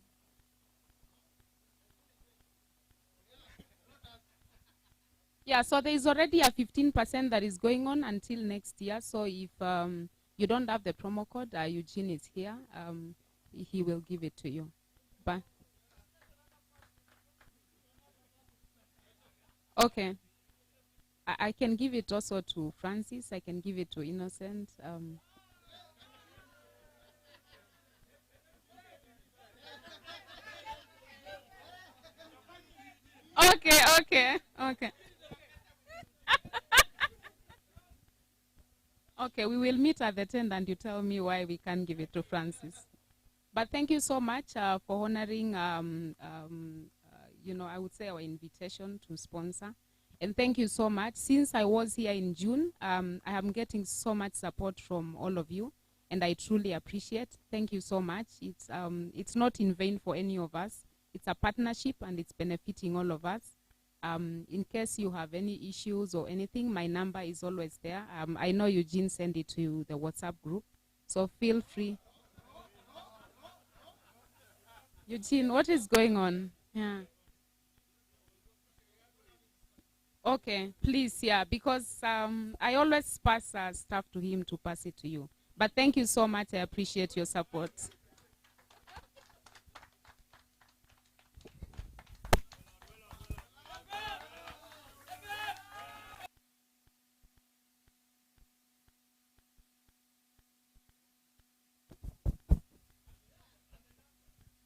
Yeah, so there is already a 15% that is going on until next year. So if you don't have the promo code, Eugene is here. He will give it to you. But Okay. I can give it also to Francis. I can give it to Innocent. Okay, okay, okay. Okay, we will meet at the tent and you tell me why we can't give it to Francis. But thank you so much for honoring, I would say our invitation to sponsor. And thank you so much. Since I was here in June, I am getting so much support from all of you, and I truly appreciate. Thank you so much. It's not in vain for any of us. It's a partnership, and it's benefiting all of us. In case you have any issues or anything, my number is always there. I know Eugene sent it to the WhatsApp group, so feel free. Eugene, what is going on? Yeah. Okay, please, yeah, because I always pass stuff to him to pass it to you. But thank you so much. I appreciate your support.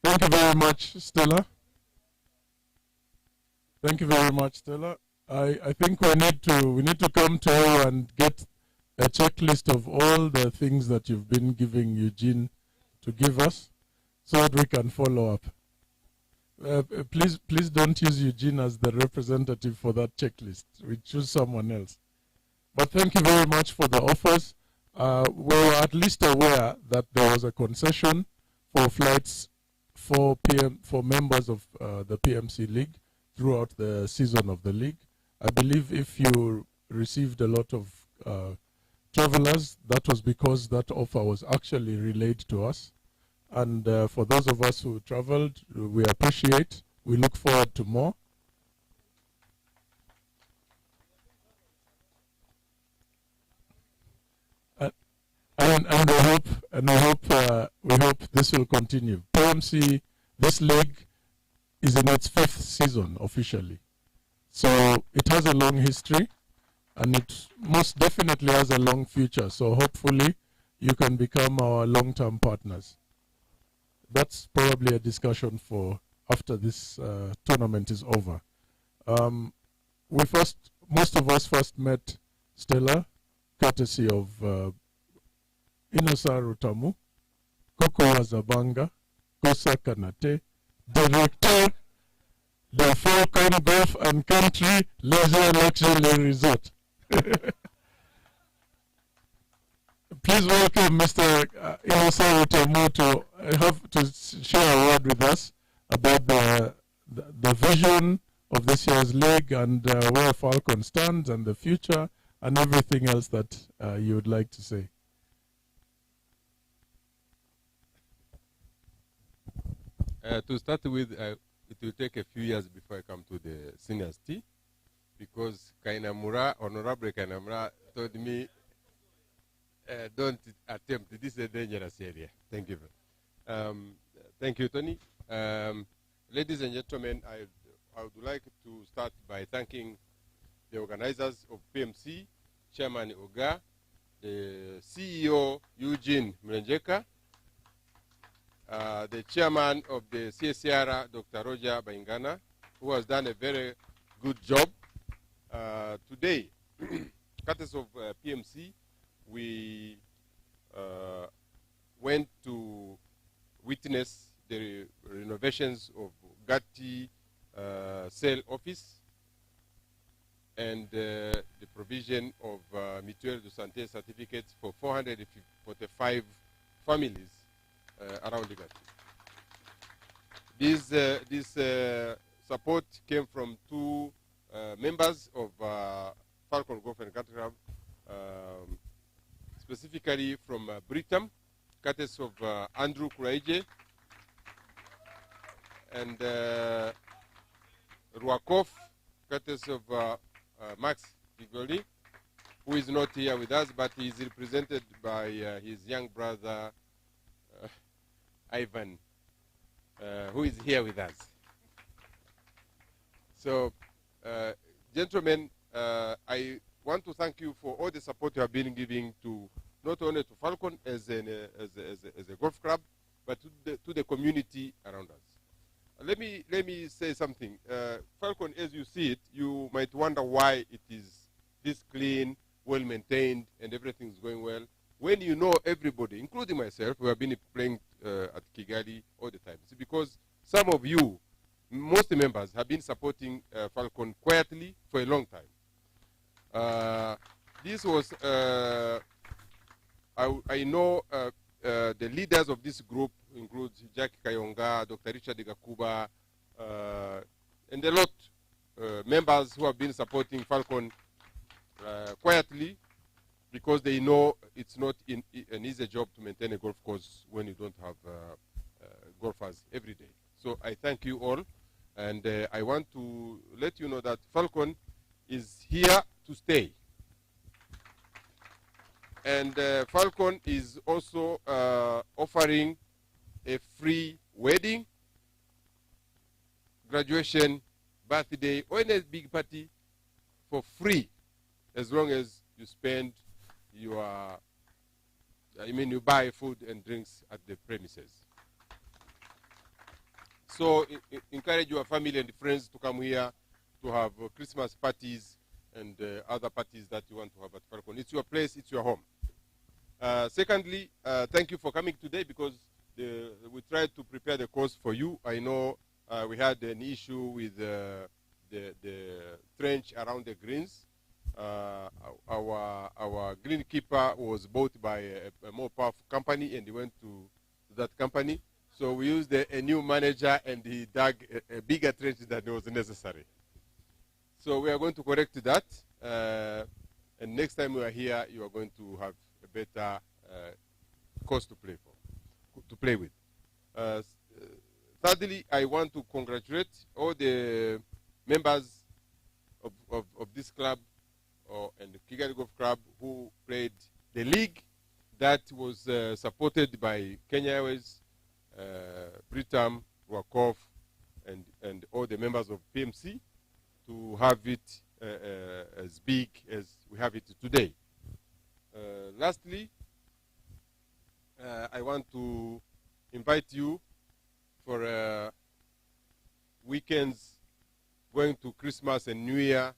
Thank you very much, Stella. Thank you very much, Stella. I think we need to come to you and get a checklist of all the things that you've been giving Eugene to give us, so that we can follow up. Please don't use Eugene as the representative for that checklist. We choose someone else. But thank you very much for the offers. We were at least aware that there was a concession for flights for members of the PMC League throughout the season of the league. I believe if you received a lot of travelers, that was because that offer was actually relayed to us. And for those of us who traveled, we appreciate. We look forward to more. And we hope this will continue. PMC, this league is in its 5th season officially. So it has a long history, and it most definitely has a long future. So hopefully you can become our long-term partners. That's probably a discussion for after this tournament is over. Most of us first met Stella, courtesy of Inosa Rutamu, Koko Wazabanga, Kosa Kanate, Director, the Falcon Golf and Country Leisure Luxury Resort. Please welcome Mr. Inosa Rutamu to share a word with us about the vision of this year's league and where Falcon stands and the future and everything else that you would like to say. To start with, it will take a few years before I come to the seniors T, because Honorable Kainamura told me, don't attempt, this is a dangerous area. Thank you. Thank you, Tony. Ladies and gentlemen, I would like to start by thanking the organizers of PMC, Chairman Oga, the CEO, Eugene Mrenjeka, the chairman of the CSR, Dr. Roger Baingana, who has done a very good job. Today, courtesy of PMC, we went to witness the renovations of Gatti sale office and the provision of mutuelle de santé certificates for 445 families around the Gatti. This support came from two members of Falcon Golf and Country Club, specifically from Britam, courtesy of Andrew Kuraije, and Ruakov, courtesy of Max Figoli, who is not here with us, but he is represented by his young brother, Ivan, who is here with us. So gentlemen, I want to thank you for all the support you have been giving to not only to Falcon as a golf club, but to the community around us. Let me say something. Falcon, as you see it, you might wonder why it is this clean, well maintained, and everything is going well. When you know everybody, including myself, who have been playing at Kigali all the time. It's because some of you, most members, have been supporting Falcon quietly for a long time. This was, I know the leaders of this group include Jackie Kayonga, Dr. Richard Gakuba, and a lot members who have been supporting Falcon quietly, because they know it's not an easy job to maintain a golf course when you don't have golfers every day. So I thank you all, and I want to let you know that Falcon is here to stay. And Falcon is also offering a free wedding, graduation, birthday, or any big party for free, as long as you spend your, you buy food and drinks at the premises. So encourage your family and friends to come here to have Christmas parties and other parties that you want to have at Falcon. It's your place, it's your home. Secondly, thank you for coming today, because we tried to prepare the course for you. I know we had an issue with the trench around the greens. Our greenkeeper was bought by a more powerful company, and he went to that company. So we used a new manager, and he dug a bigger trench than was necessary. So we are going to correct that, and next time we are here, you are going to have a better course to play with. Thirdly, I want to congratulate all the members of this club and the Kigali Golf Club who played the league that was supported by Kenya Airways, Britam, Rwakoff, and all the members of PMC, to have it as big as we have it today. Lastly, I want to invite you for weekends going to Christmas and New Year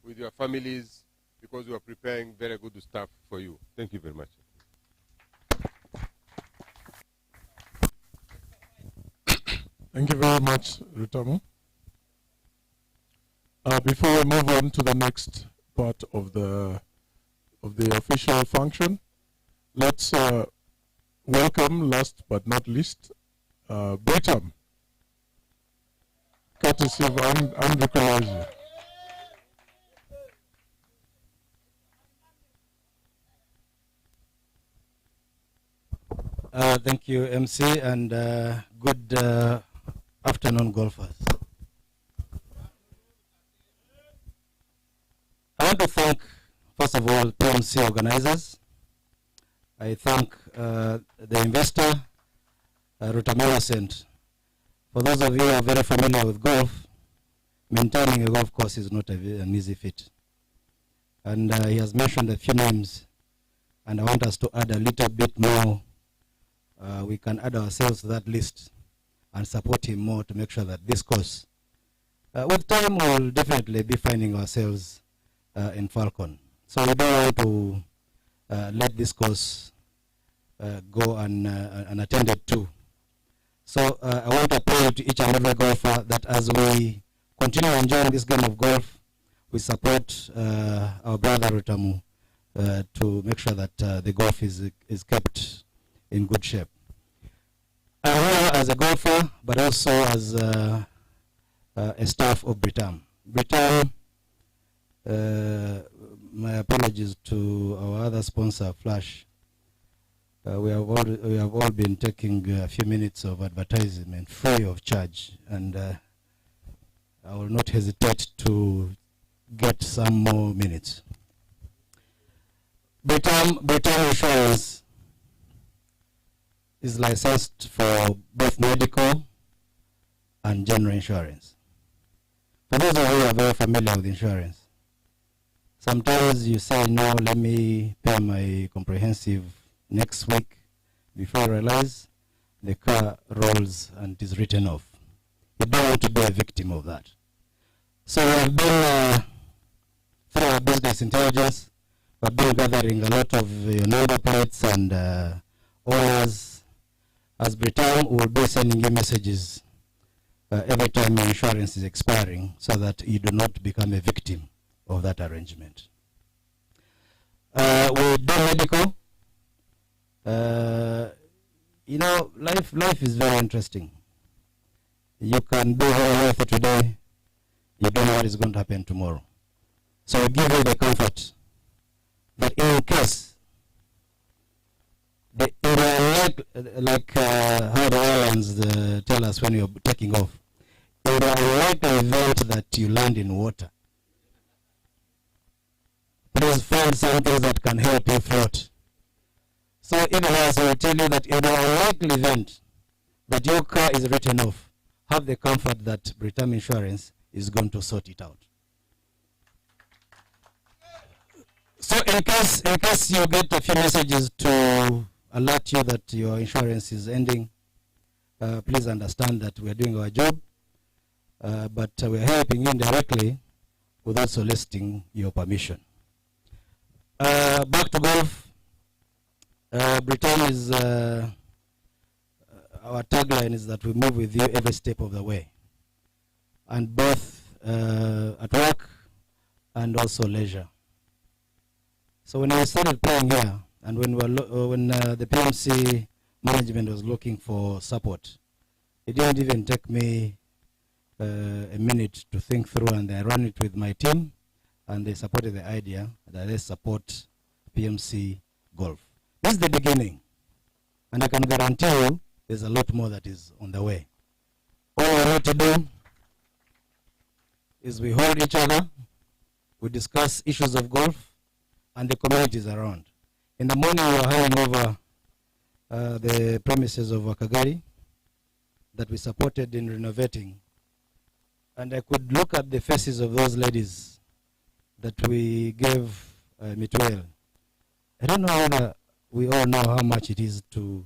with your families, because we are preparing very good stuff for you. Thank you very much. Thank you very much, Rutamu. Before we move on to the next part of the official function, let's welcome, last but not least, Britam, courtesy of Andrew Kolaji. Thank you, MC, and good afternoon, golfers. I want to thank, first of all, PMC organizers. I thank the investor, Rutamu Cent. For those of you who are very familiar with golf, maintaining a golf course is not an easy feat. And he has mentioned a few names, and I want us to add a little bit more. We can add ourselves to that list and support him more to make sure that this course, with time, we'll definitely be finding ourselves in Falcon. So we don't want to let this course go unattended to. So I want to appeal to each and every golfer that as we continue enjoying this game of golf, we support our brother Rutamu to make sure that the golf is kept in good shape. I'm here as a golfer, but also as a staff of Britam. Britam, my apologies to our other sponsor, Flash. We have all been taking a few minutes of advertisement free of charge, and I will not hesitate to get some more minutes. Britam Insurance is licensed for both medical and general insurance. For those of you who are very familiar with insurance, sometimes you say, no, let me pay my comprehensive next week. Before you realize, the car rolls and is written off. You don't want to be a victim of that. So we've been, through our business intelligence, we've been gathering a lot of your number plates and owners. As Britam, we'll be sending you messages every time your insurance is expiring so that you do not become a victim of that arrangement. We do medical. You know, life is very interesting. You can be very healthy today, you don't know what is going to happen tomorrow. So we give you the comfort that in case, like how the airlines tell us when you're taking off, in the unlikely event that you land in water, please find something that can help you float. So even as I will tell you that in the unlikely event that your car is written off, have the comfort that Britam Insurance is going to sort it out. So in case you get a few messages to alert you that your insurance is ending, please understand that we are doing our job, but we are helping you indirectly without soliciting your permission. Back to golf. Britam is, our tagline is that we move with you every step of the way, and both at work and also leisure. So when I started playing here, and when the PMC management was looking for support, it didn't even take me a minute to think through, and I ran it with my team, and they supported the idea that they support PMC Golf. This is the beginning, and I can guarantee you there's a lot more that is on the way. All we need to do is we hold each other, we discuss issues of golf and the communities around. In the morning, we were handing over the premises of Wakagari that we supported in renovating, and I could look at the faces of those ladies that we gave Mituel. I don't know whether we all know how much it is to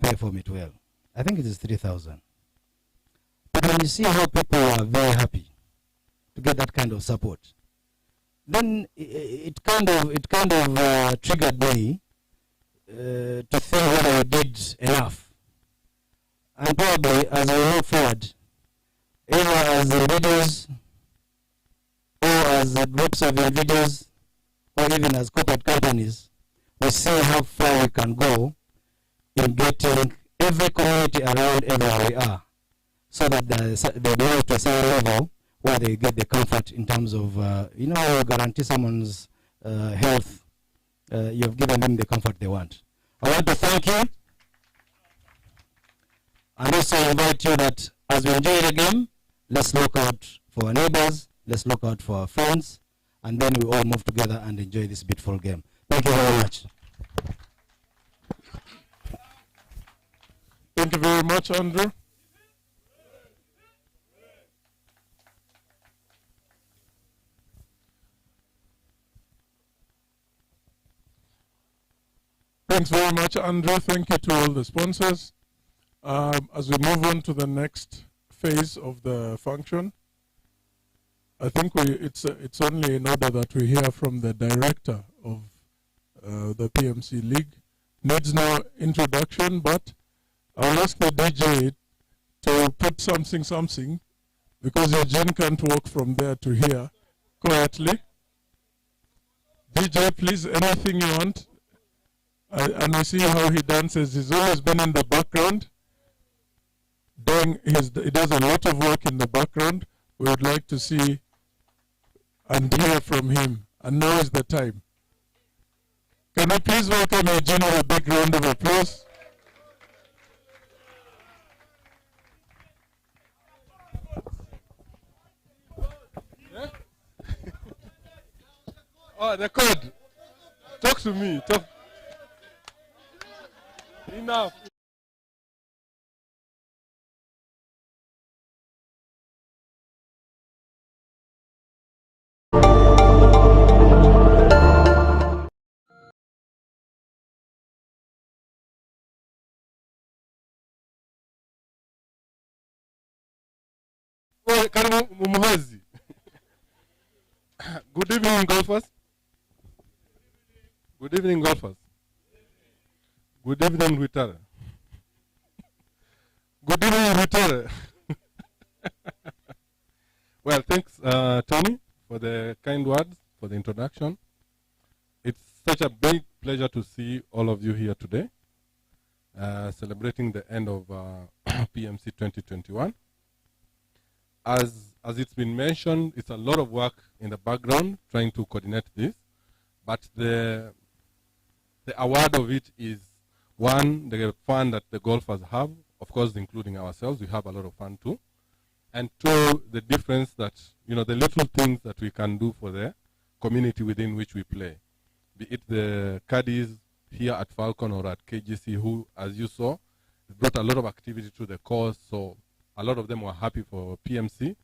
pay for Mituel. I think it is 3,000. But when you see how people are very happy to get that kind of support, then it kind of triggered me to think whether we did enough. And probably as we move forward, either as individuals, or as groups of individuals, or even as corporate companies, we see how far we can go in getting every community around everywhere we are, so that they belong to a certain level where they get the comfort in terms of, you guarantee someone's health. You've given them the comfort they want. I want to thank you, and also invite you that as we enjoy the game, let's look out for our neighbors, let's look out for our friends, and then we all move together and enjoy this beautiful game. Thank you very much. Thank you very much, Andrew. Thanks very much, Andrew. Thank you to all the sponsors. As we move on to the next phase of the function, I think it's only in order that we hear from the director of the PMC League. Needs no introduction, but I'll ask the DJ to put something, because Eugene can't walk from there to here quietly. DJ, please, anything you want. And we see how he dances. He's always been in the background. He does a lot of work in the background. We would like to see and hear from him. And now is the time. Can we please welcome Eugene with a big round of applause? Yeah? Oh, the code. Talk to me. Enough. Good evening, golfers. Good evening, golfers. Good evening, Rutare. Good evening, Rutare. Well, thanks, Tony, for the kind words, for the introduction. It's such a big pleasure to see all of you here today, celebrating the end of PMC 2021. As it's been mentioned, it's a lot of work in the background trying to coordinate this, but the award of it is, one, the fun that the golfers have, of course, including ourselves. We have a lot of fun too. And two, the difference that, the little things that we can do for the community within which we play. Be it the caddies here at Falcon or at KGC who, as you saw, brought a lot of activity to the course, so a lot of them were happy for PMC.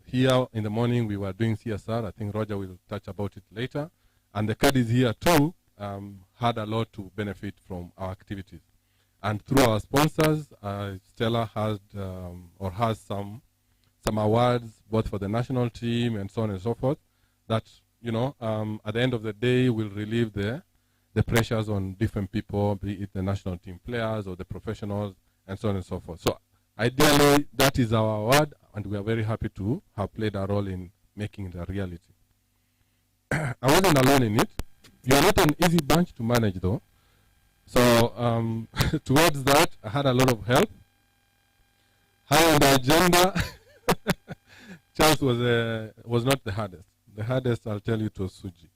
Here in the morning we were doing CSR. I think Roger will touch about it later. And the caddies here too had a lot to benefit from our activities. And through our sponsors, Stella has some awards both for the national team and so on and so forth that, at the end of the day will relieve the pressures on different people, be it the national team players or the professionals and so on and so forth. So ideally, that is our award, and we are very happy to have played a role in making it a reality. I wasn't alone in it. You are not an easy bunch to manage, though. So towards that, I had a lot of help. High on the agenda, Charles was not the hardest. The hardest, I'll tell you, it was Suji.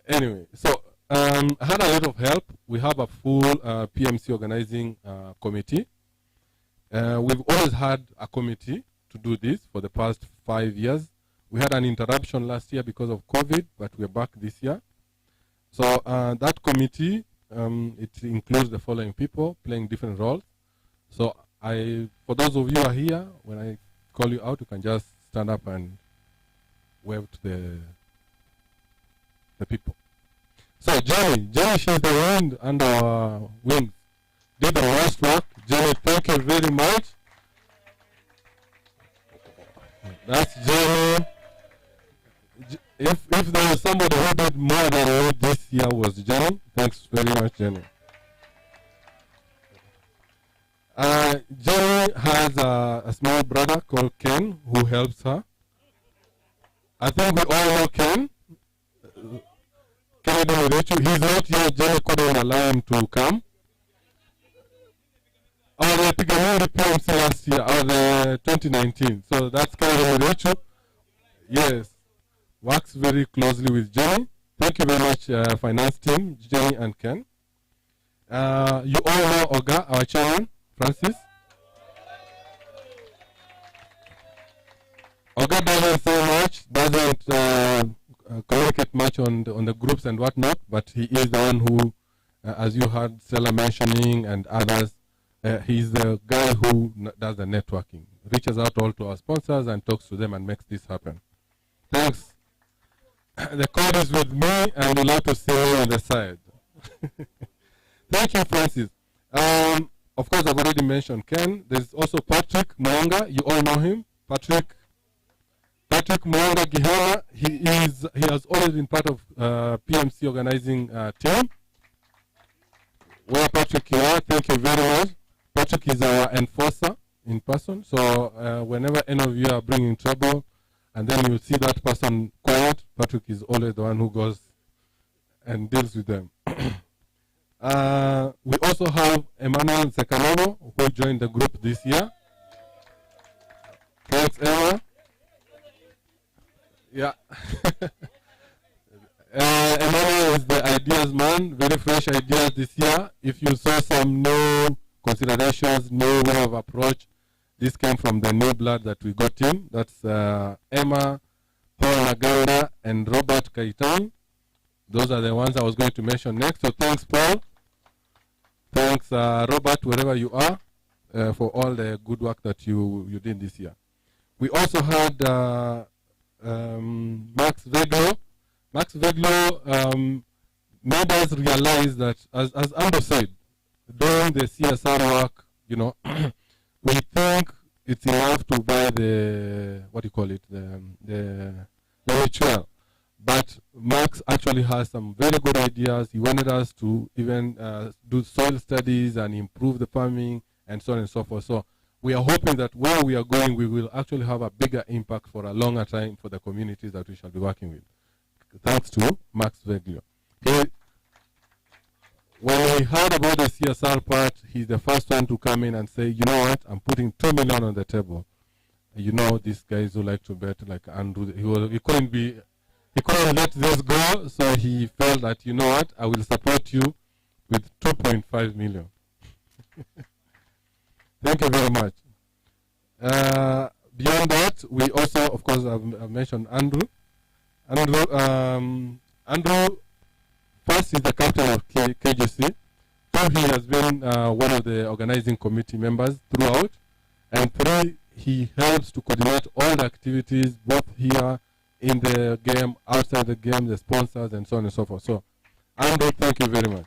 Anyway, so I had a lot of help. We have a full PMC organizing committee. We've always had a committee to do this for the past 5 years. We had an interruption last year because of COVID, but we're back this year. So that committee, it includes the following people playing different roles. So for those of you who are here, when I call you out, you can just stand up and wave to the people. So Jenny, she's the wind under our wings. Did the worst work. Jenny, thank you very much. That's Jenny. If there was somebody who did more than what this year was Jenny, thanks very much, Jenny. Jenny has a small brother called Ken who helps her. I think we all know Ken. He's not here. Jenny couldn't allow him to come. Our Pigamori PMC last year, our 2019. So that's Ken Rachel. Yes. Works very closely with Jenny. Thank you very much, finance team, Jenny and Ken. You all know Oga, our chairman, Francis. Oga doesn't say much, doesn't communicate much on the groups and whatnot, but he is the one who, as you heard Stella mentioning and others, he's the guy who does the networking, reaches out all to our sponsors and talks to them and makes this happen. Thanks. The code is with me, and we'd like to see you on the side. Thank you, Francis. Of course, I've already mentioned Ken. There's also Patrick Mwanga. You all know him. Patrick Mwanga Gihana. He has always been part of PMC organizing team. Where Patrick you are, thank you very much. Patrick is our enforcer in person. So whenever any of you are bringing trouble, and then you see that person quiet, Patrick is always the one who goes and deals with them. We also have Emmanuel Sekanoro, who joined the group this year. Thanks, Emma. Yeah. Emmanuel is the ideas man, very fresh ideas this year. If you saw some new considerations, new way of approach, this came from the new blood that we got in. That's Emma, Paul Naganda, and Robert Kaitan. Those are the ones I was going to mention next. So thanks, Paul. Thanks, Robert, wherever you are, for all the good work that you did this year. We also had Max Veglo. Max Veglo made us realize that, as Ando said, doing the CSR work, we think it's enough to buy the Venezuela. But Max actually has some very good ideas. He wanted us to even do soil studies and improve the farming and so on and so forth. So we are hoping that where we are going, we will actually have a bigger impact for a longer time for the communities that we shall be working with. Thanks to Max Veglio. When we heard about the CSR part, he's the first one to come in and say, you know what, I'm putting 2 million on the table. You know, these guys who like to bet, like Andrew, he couldn't let this go, so he felt that, you know what, I will support you with 2.5 million. Thank you very much. Beyond that, we also, of course, I've mentioned Andrew. Andrew, first, is the captain of KGC. Two, he has been one of the organizing committee members throughout. And three, he helps to coordinate all the activities, both here in the game, outside the game, the sponsors, and so on and so forth. So, Andrew, thank you very much.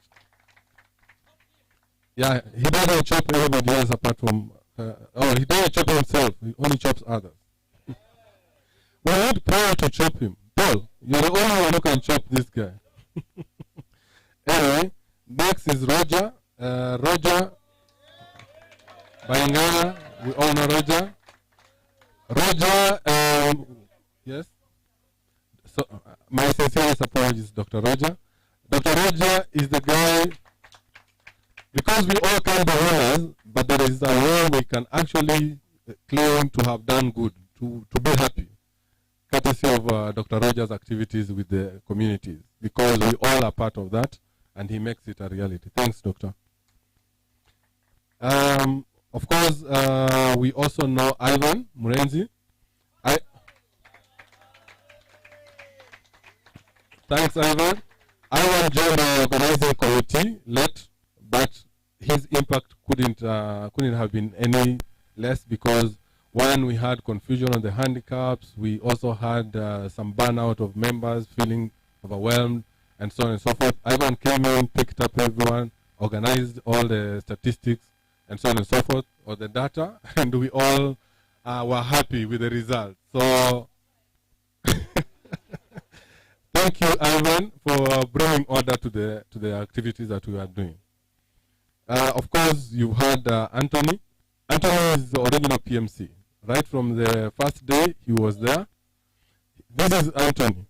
Yeah, he doesn't chop everybody else apart from, he doesn't chop himself, he only chops others. We need Paul to chop him. Paul, you're the only one who can chop this guy. Anyway, next is Roger. Roger Bayangana, we all know Roger. Roger, yes? So, my sincerest apologies, Dr. Roger. Dr. Roger is the guy, because we all can be winners, but there is a way we can actually claim to have done good, to be happy, courtesy of Dr. Roger's activities with the communities, because we all are part of that, and he makes it a reality. Thanks, Doctor. Of course, we also know Ivan Murenzi. Thanks, Ivan. Ivan joined the organizing committee late, but his impact couldn't have been any less, because one, we had confusion on the handicaps. We also had some burnout of members feeling overwhelmed and so on and so forth. Ivan came in, picked up everyone, organized all the statistics and so on and so forth, or the data, and we all were happy with the results. So thank you, Ivan, for bringing order to the activities that we are doing. Of course, you've heard Anthony. Anthony is the original PMC. Right from the first day, he was there. This is Anthony.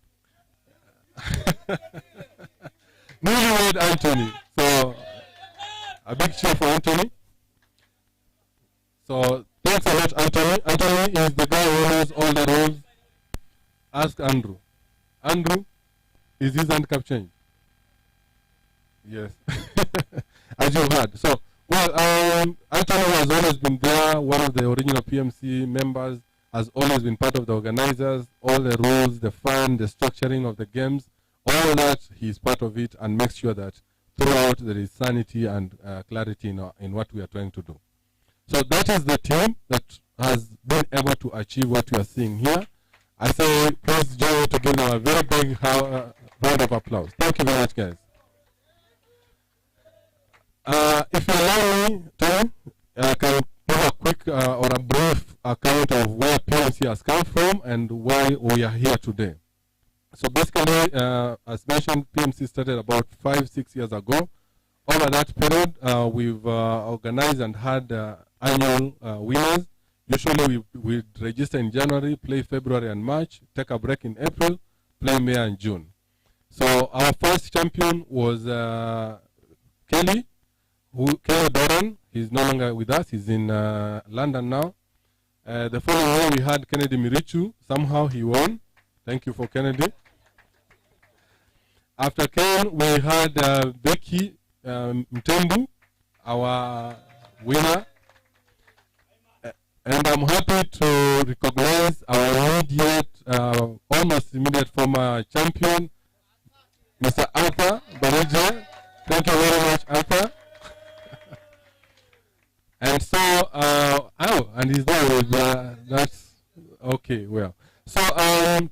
Newlywed Anthony. So, a big cheer for Anthony. So, thanks a lot, Anthony. Anthony is the guy who knows all the rules. Ask Andrew. Andrew, is his handicap changed? Yes. As you heard. So, well, Anthony has always been there, one of the original PMC members, has always been part of the organizers, all the rules, the fun, the structuring of the games, all that, he's part of it and makes sure that throughout there is sanity and clarity in what we are trying to do. So that is the team that has been able to achieve what we are seeing here. I say, please join me to give them a very big round of applause. Thank you very much, guys. If you allow me, Tom, I can give a quick or a brief account of where PMC has come from and why we are here today. So basically, as mentioned, PMC started about 5-6 years ago. Over that period, we've organized and had annual winners. Usually we register in January, play February and March, take a break in April, play May and June. So our first champion was Kelly Doran. He's no longer with us. He's in London now. The following year we had Kennedy Mirichu. Somehow he won. Thank you for Kennedy. After Ken, we had Becky Mtembu, our winner. And I'm happy to recognize our almost immediate former champion, Mr. Arthur Bareje. Thank you very much, Arthur. And so, and he's there with, that's, okay, well. So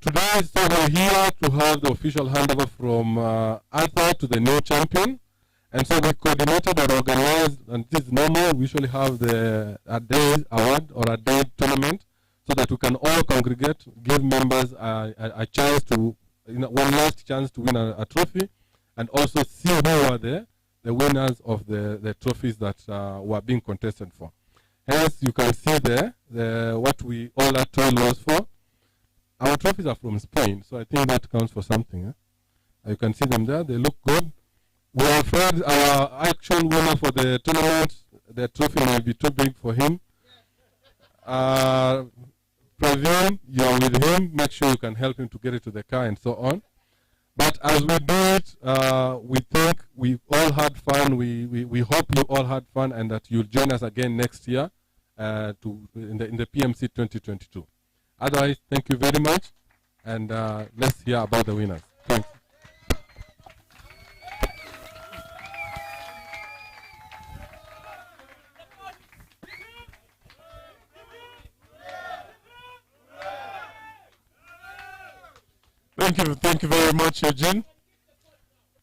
today, we're here to have the official handover from Arthur to the new champion. And so we coordinated or organized, and this is normal, we usually have a day award or a day tournament. so that we can all congregate, give members a chance to, one last chance to win a trophy, and also see who are the winners of the trophies that were being contested for. Hence, you can see there what we all that toil was for. Our trophies are from Spain, so I think that counts for something. You can see them there. They look good. We are afraid our actual winner for the tournament, the trophy may be too big for him. Praveen, you're with him. Make sure you can help him to get it to the car and so on. But as we do it, we think we all had fun. We hope you all had fun and that you'll join us again next year in the PMC 2022. Otherwise, thank you very much, and let's hear about the winners. Thanks. Thank you very much, Eugene.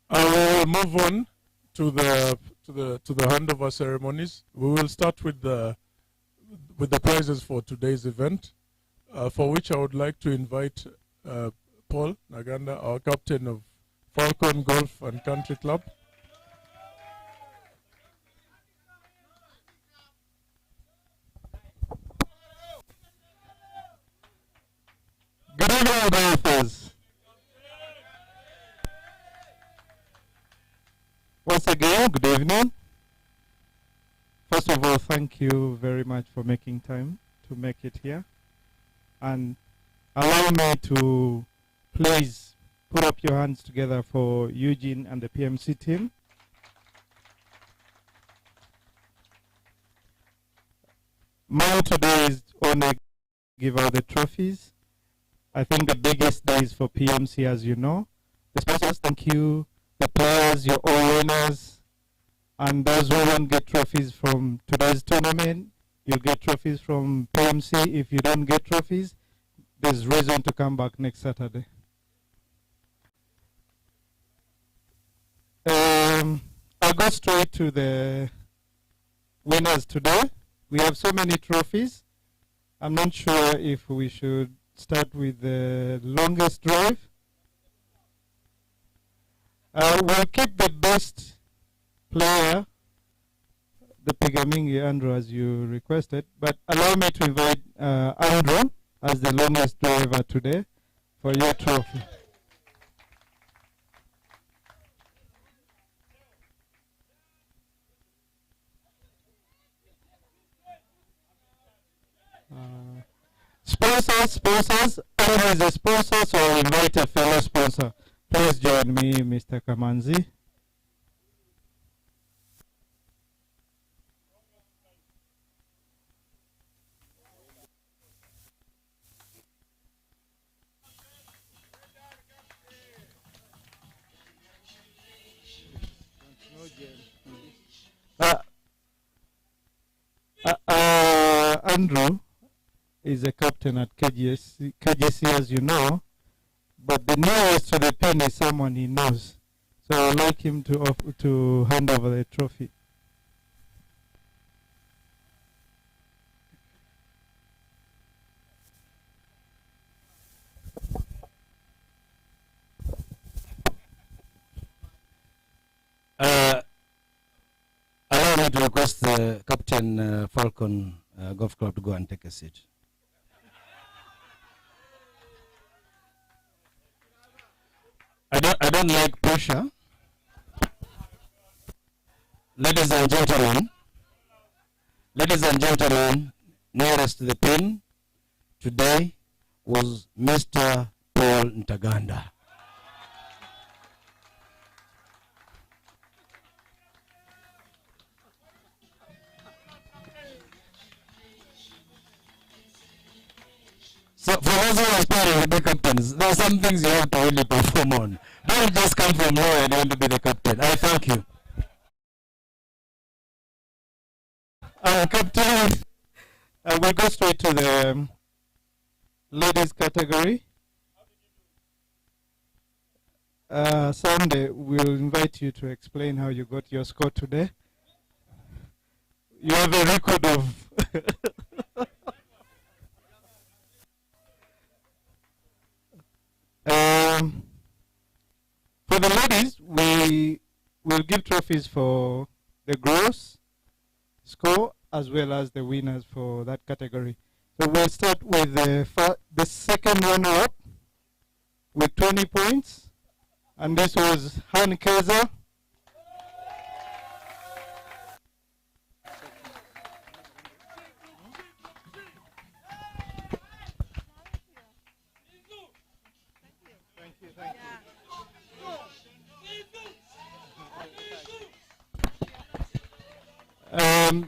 I will move on to the handover ceremonies. We will start with the prizes for today's event, for which I would like to invite Paul Naganda, our captain of Falcon Golf and Country Club. Good evening, golfers. Once again, good evening. First of all, thank you very much for making time to make it here. And allow me to please put up your hands together for Eugene and the PMC team. Mine today is only give out the trophies. I think the biggest day is for PMC, as you know. The sponsors, thank you. The players, you're all winners. And those who won't get trophies from today's tournament, you'll get trophies from PMC. If you don't get trophies, there's reason to come back next Saturday. I'll go straight to the winners today. We have so many trophies. I'm not sure if we should start with the longest drive. We'll keep the best player, the Pegamingi Andrew, as you requested, but allow me to invite Andrew as the longest driver today for your trophy. Sponsors, Andrew is a sponsor, so I'll invite a fellow sponsor. Please join me, Mr. Kamanzi. Andrew is a captain at KGC, as you know, but the nearest to the pin is someone he knows. So I'd like him to hand over the trophy. Allow me to request the Captain Falcon Golf Club to go and take a seat. I don't like pressure. Ladies and gentlemen, nearest to the pin today was Mr. Paul Ntaganda. So for those who are aspiring to be captains, there are some things you have to really perform on. Don't just come from nowhere and want to be the captain. I thank you. Captain, we'll go straight to the ladies category. Sunday, we'll invite you to explain how you got your score today. You have a record of For the ladies, we will give trophies for the gross score as well as the winners for that category. So we'll start with the second runner-up with 20 points, and this was Han Keza.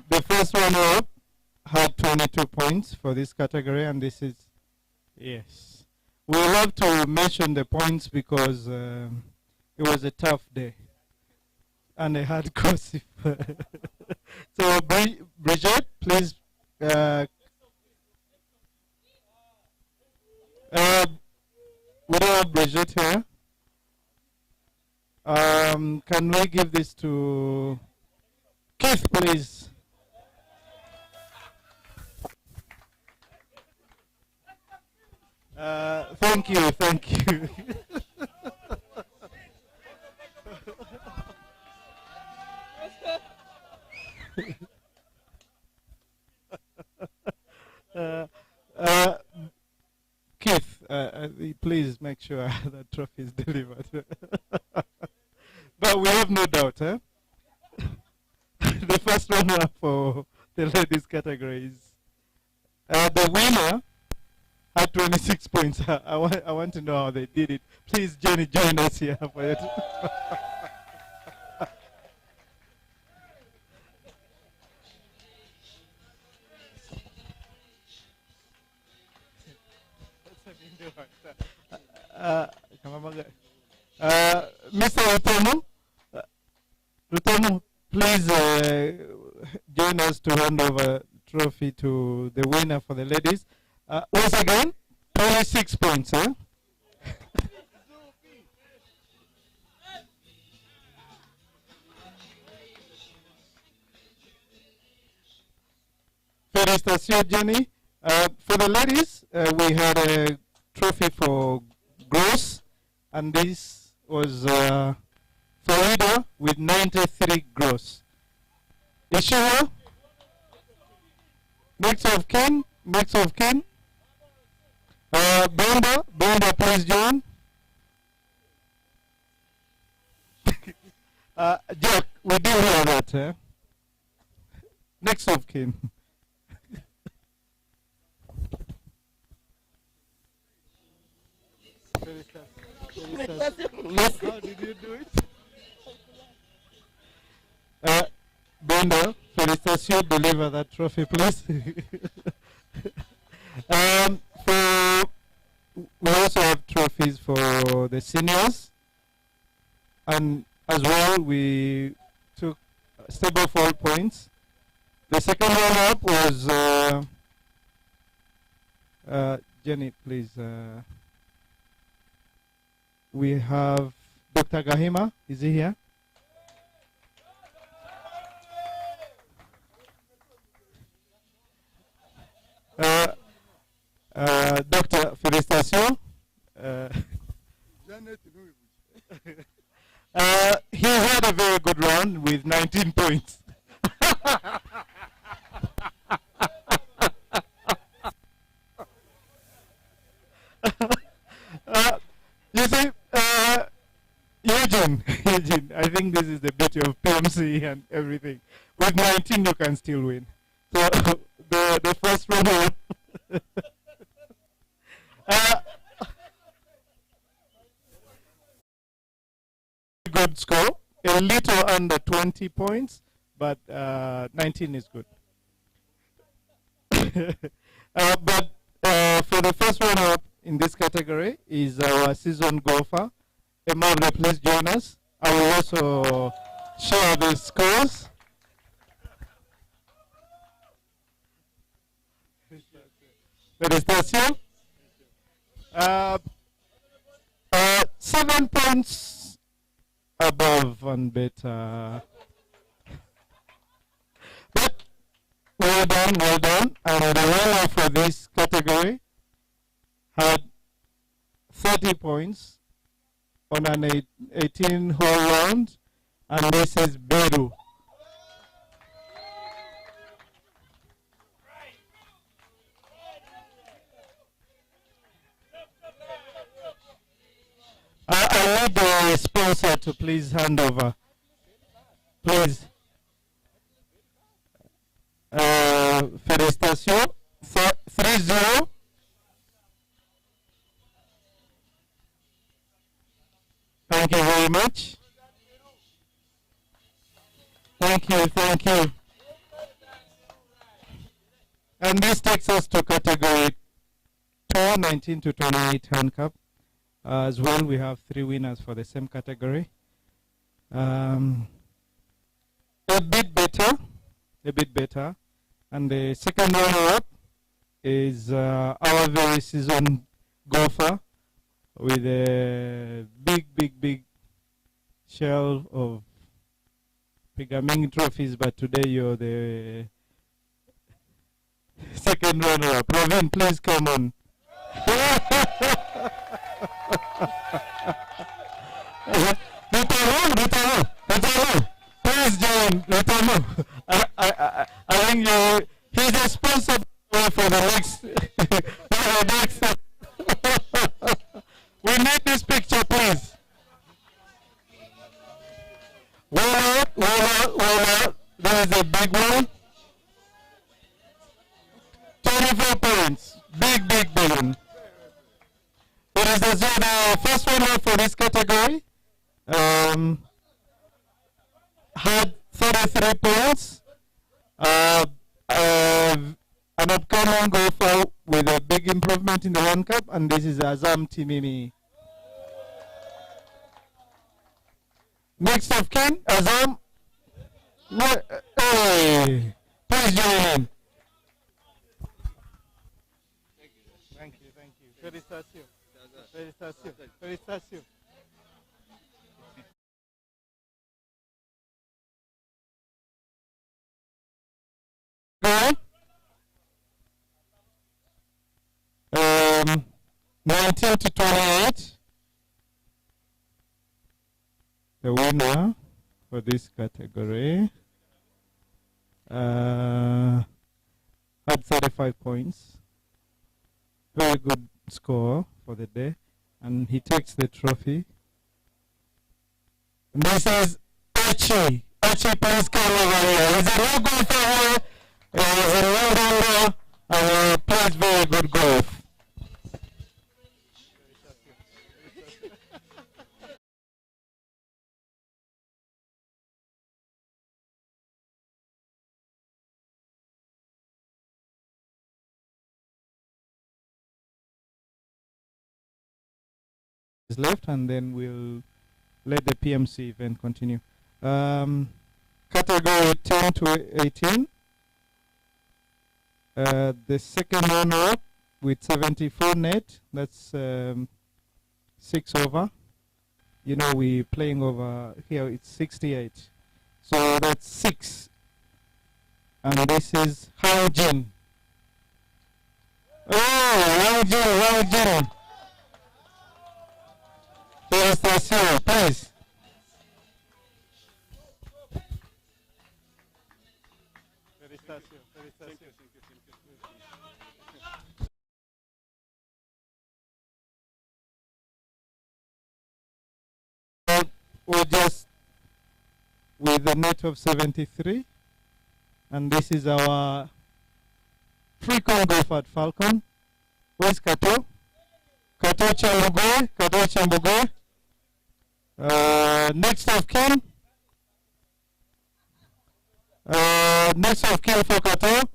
The first runner-up had 22 points for this category, and this is, yes. We love to mention the points because it was a tough day and a hard course. So, Bridget, please. We don't have Bridget here. Can we give this to Keith, please? Thank you, thank you. Keith, please make sure that trophy is delivered. But we have no doubt, eh? The first runner for the ladies category is the winner had 26 points. I want to know how they did it. Please, Jenny, join us here for it. Mr. Rutamu, please join us to hand over trophy to the winner for the ladies. Once again, 26 points, eh? Félicitations, Jenny. For the ladies, we had a trophy for gross, and this was Florida with 93 gross. Ishua, next of kin. Brenda, please join. Jack, we do hear that, eh? Next of kin. How did you do it? Brenda, Félicitations, deliver that trophy, please. We also have trophies for the seniors, and as well we took stable 4 points. The second runner-up was Jenny, please. We have Dr. Gahima. Is he here? Doctor, félicitations. He had a very good round with 19 points. You see, Eugene, I think this is the beauty of PMC and everything. With 19, you can still win. So the first runner. Good score, a little under 20 points, but 19 is good. But for the first runner-up in this category is our seasoned golfer. Emmanuel, please join us. I will also share the scores. Félicitations. 7 points above and better. But well done. And the winner for this category had 30 points on an 18-hole round, and this is Beru. I need the sponsor to please hand over. Please. Félicitations. 3-0. Thank you very much. Thank you, thank you. And this takes us to category 2, 19 to 28 handicap. As well, we have 3 winners for the same category. A bit better. And the second runner-up is our very seasoned golfer with a big shell of Pigaming trophies, but today you're the second runner-up. Ravin, please come on. Rutamo, please join. Rutamo, I think he's responsible for the next. We need this picture, please. Well, there is a big one. 24 points. Big one. It is as well the first winner for this category. Had 33 points. An upcoming golfer with a big improvement in the World Cup, and this is Azam Timimi. Next of kin, Azam. Hey, please join in. Thank you. Félicitations. Go. 19 to 28. The winner for this category had 35 points. Very good score for the day, and he takes the trophy. And this is Archie. Archie, please come over here. He's a real golfer here. He's a well-rounder and plays very good golf. Is left, and then we'll let the PMC event continue. Category 10 to 18. The second runner-up with 74 net. That's 6 over. You know, we're playing over here. It's 68. So that's 6. And this is Hao Jin. Oh, Hao Jin. Félicitations, please. We're just with a net of 73, and this is our frequent golf at Falcon. Where's Kato? Kato Chambugwe. Next of kin. Next of kin for Kato.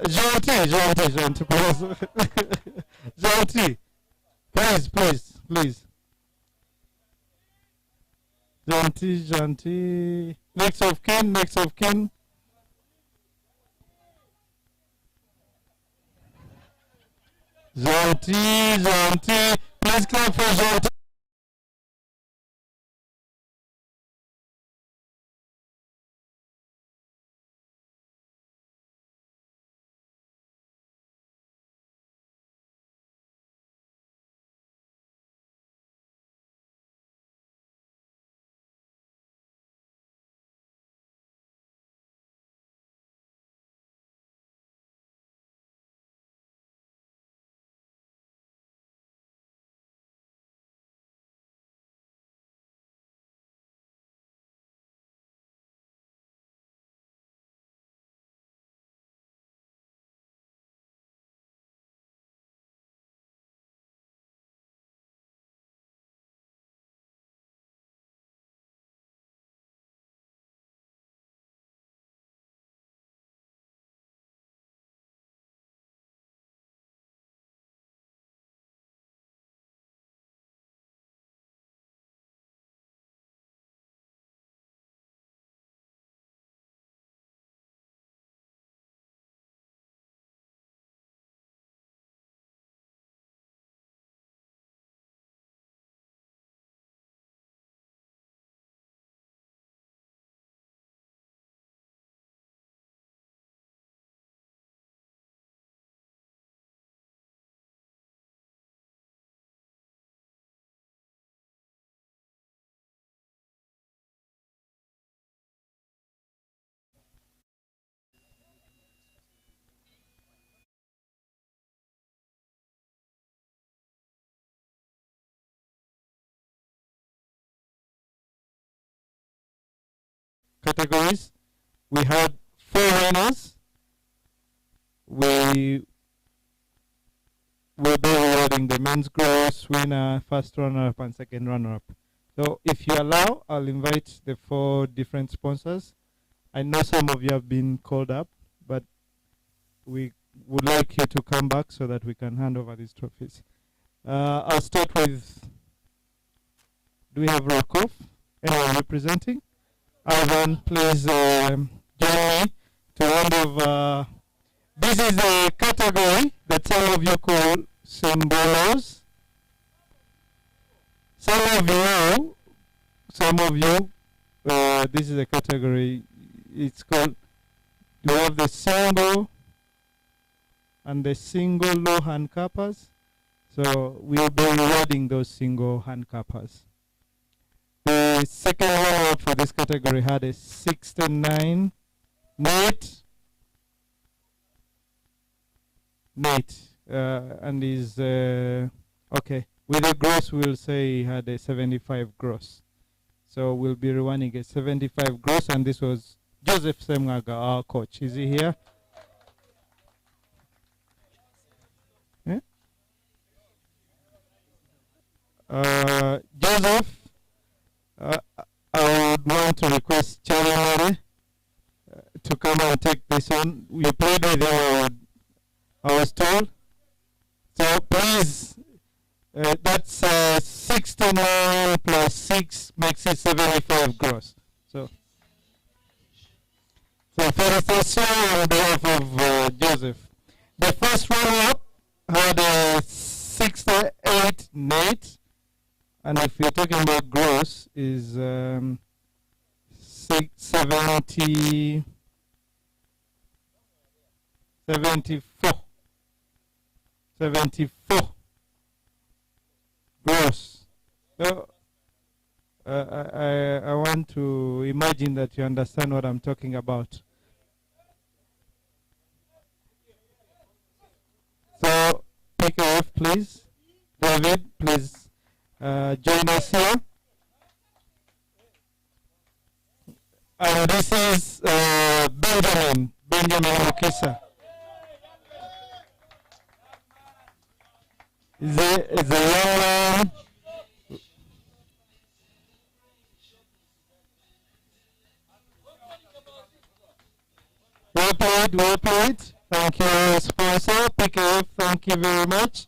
Gentil, please. Gentil. Next of kin. Gentil. Please clap for Gentil. categories. We had 4 winners. We will be awarding the men's gross winner, first runner-up, and second runner-up. So if you allow, I'll invite the 4 different sponsors. I know some of you have been called up, but we would like you to come back so that we can hand over these trophies. I'll start with, do we have Rakov? Anyone representing? Ivan, please join me to hand over. This is a category that some of you call symbolos. Some of you, this is a category, it's called, we have the single and the single low hand cappers. So we'll be rewarding those single hand cappers. The second runner for this category had a 69 Nate, and is okay. With a gross, we'll say he had a 75 gross. So we'll be rewarding a 75 gross, and this was Joseph Semwaga, our coach. Is he here? Yeah? Joseph, I would want to request Charlie Mary to come and take this on. You played with him, I was told. So please, that's 69 plus 6 makes it 75 gross. So felicitation on behalf of Joseph. The first runner-up had a 68 Nate, and if you're talking about gross, is 74 gross. So I want to imagine that you understand what I'm talking about. So take a off, please. David, please join us here. And this is Benjamin Mukisa. It's a young man. Well played. Thank you, sponsor. PKF, thank you very much.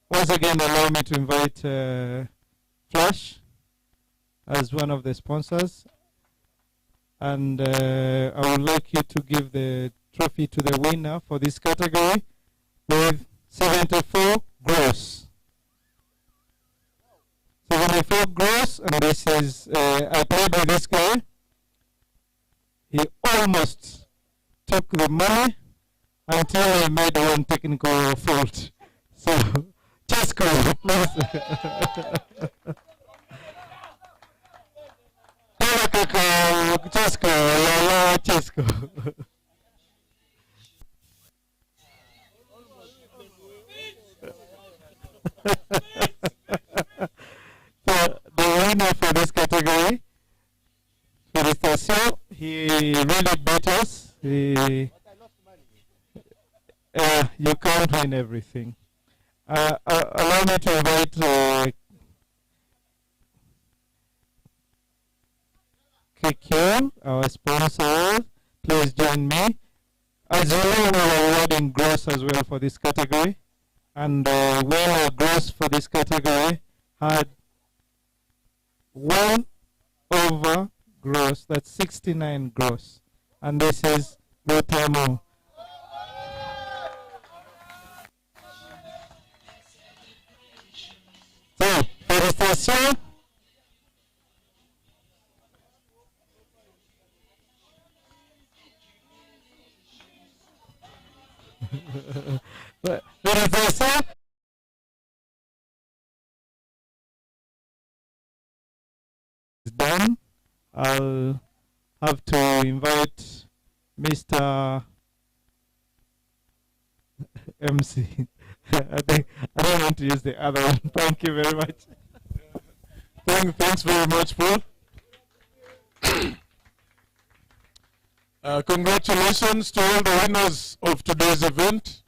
Once again, allow me to invite Flash as one of the sponsors. And I would like you to give the trophy to the winner for this category with 74 gross. 74 gross, and this is, I played with this guy. He almost took the money until he made one technical fault. So, Chesco, please. Chesco. So the winner for this category, Felicitation, he really beat us. You can't win everything. Allow me to invite KQ, our sponsor. Please join me. As you know, we are awarding gross as well for this category. And winner gross for this category had 1 over gross, that's 69 gross. And this is Rotamo. So, felicitation. Felicitation. Done. I'll have to invite Mr. MC. I think I don't want to use the other one. Thank you very much. Thanks very much, Paul. Congratulations to all the winners of today's event.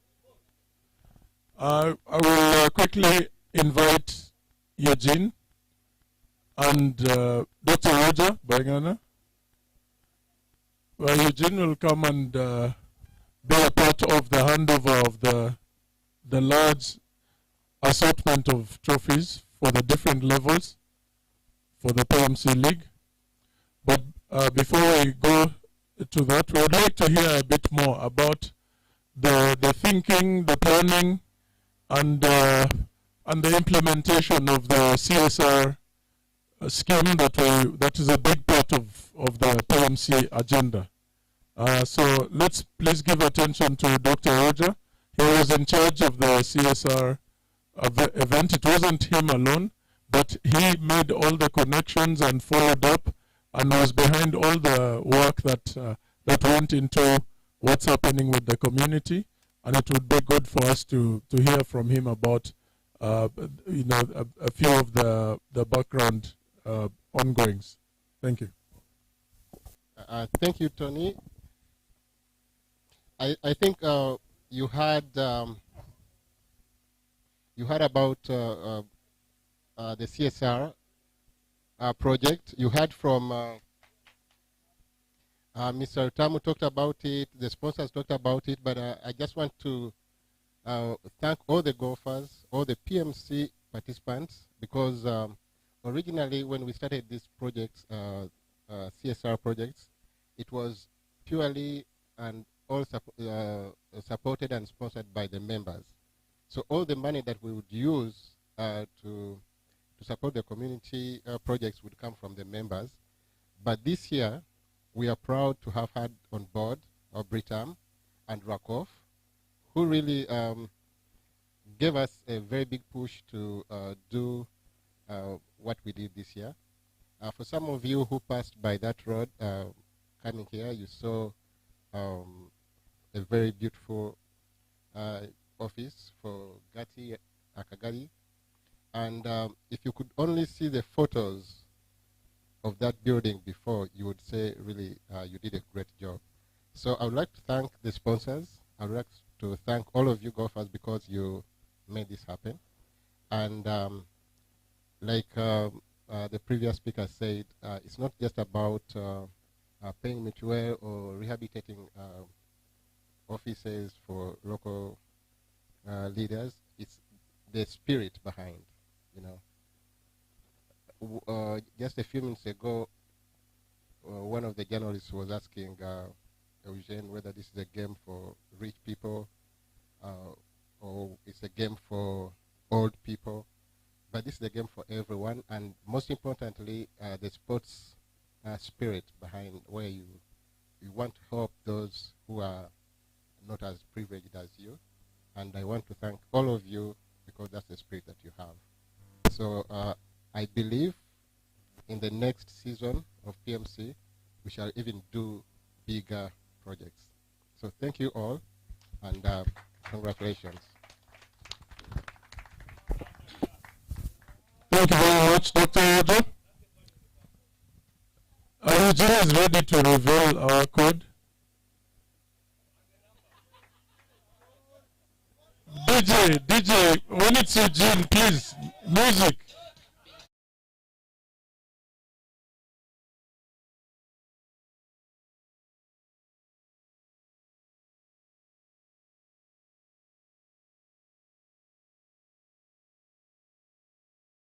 I will quickly invite Eugene and Dr. Roger Bagana. Well, Eugene will come and be a part of the handover of the large assortment of trophies for the different levels for the PMC League. But before we go to that, we would like to hear a bit more about the thinking, the planning, and the implementation of the CSR scheme that is a big part of the PMC agenda. So let's please give attention to Dr. Roger. He was in charge of the CSR event. It wasn't him alone, but he made all the connections and followed up and was behind all the work that went into what's happening with the community. And it would be good for us to hear from him about a few of the background ongoings. Thank you. Thank you, Tony. I think you had about the CSR project. You heard from Mr. Tamu talked about it, the sponsors talked about it, but I just want to thank all the golfers, all the PMC participants, because originally when we started these projects, CSR projects, it was purely and all supported and sponsored by the members. So all the money that we would use to support the community projects would come from the members. But this year, we are proud to have had on board Britam and Rakoff, who really gave us a very big push to do what we did this year. For some of you who passed by that road coming here, you saw a very beautiful office for Gati Akagari. And if you could only see the photos of that building before, you would say, really, you did a great job. So I would like to thank the sponsors. I would like to thank all of you golfers because you made this happen. And like the previous speaker said, it's not just about paying mutual or rehabilitating offices for local leaders. It's the spirit behind, you know. Just a few minutes ago, one of the journalists was asking Eugene whether this is a game for rich people or it's a game for old people. But this is a game for everyone, and most importantly, the sports spirit behind where you want to help those who are not as privileged as you. And I want to thank all of you because that's the spirit that you have. So I believe in the next season of PMC, we shall even do bigger projects. So thank you all, and congratulations. Thank you very much, Dr. Roger. Eugene is ready to reveal our code. DJ, when it's Eugene, please, music.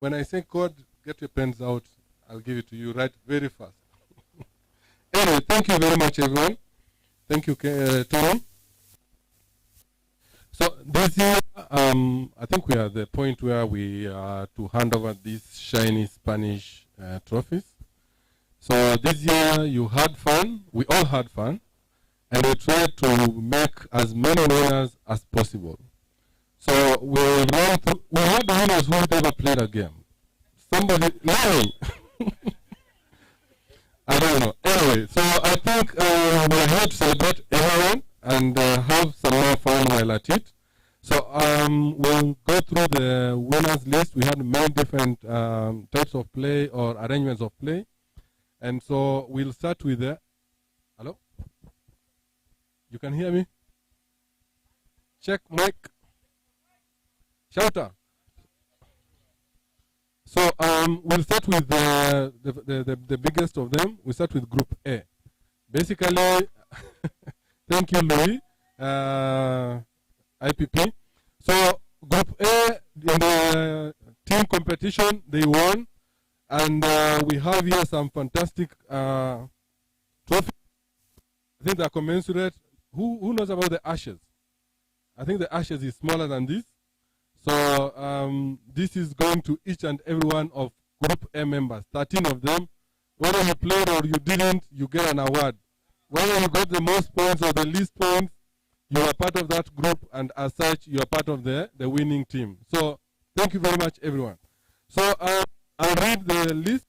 When I say code, get your pens out. I'll give it to you right very fast. Anyway, thank you very much, everyone. Thank you, Tony. So this year, I think we are at the point where we are to hand over these shiny Spanish trophies. So this year, you had fun. We all had fun. And we tried to make as many winners as possible. So we had winners who never played a game. Somebody, Larry. I don't know. Anyway, so I think we're here to celebrate everyone and have some more fun while at it. So we'll go through the winners list. We had many different types of play or arrangements of play. And so we'll start with the, hello? You can hear me? Check mic. Shouter. So we'll start with the biggest of them. We start with Group A. Basically, thank you, Louis, IPP. So Group A in the team competition, they won, and we have here some fantastic trophies. I think they're commensurate. Who knows about the Ashes? I think the Ashes is smaller than this. So this is going to each and every one of Group A members, 13 of them. Whether you played or you didn't, you get an award. Whether you got the most points or the least points, you are part of that group, and as such, you are part of the winning team. So thank you very much, everyone. So I'll read the list.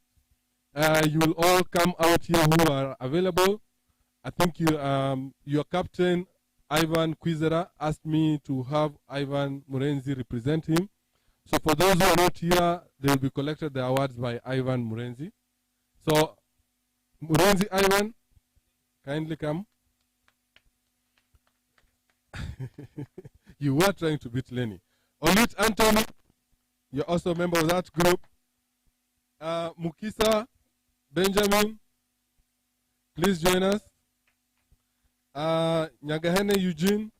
You will all come out here who are available. I think your captain, Ivan Quizera, asked me to have Ivan Murenzi represent him. So for those who are not here, they will be collected the awards by Ivan Murenzi. So Murenzi Ivan, kindly come. You were trying to beat Lenny. Olut Anthony, you're also a member of that group. Mukisa Benjamin, please join us. Nyagahene Eugene.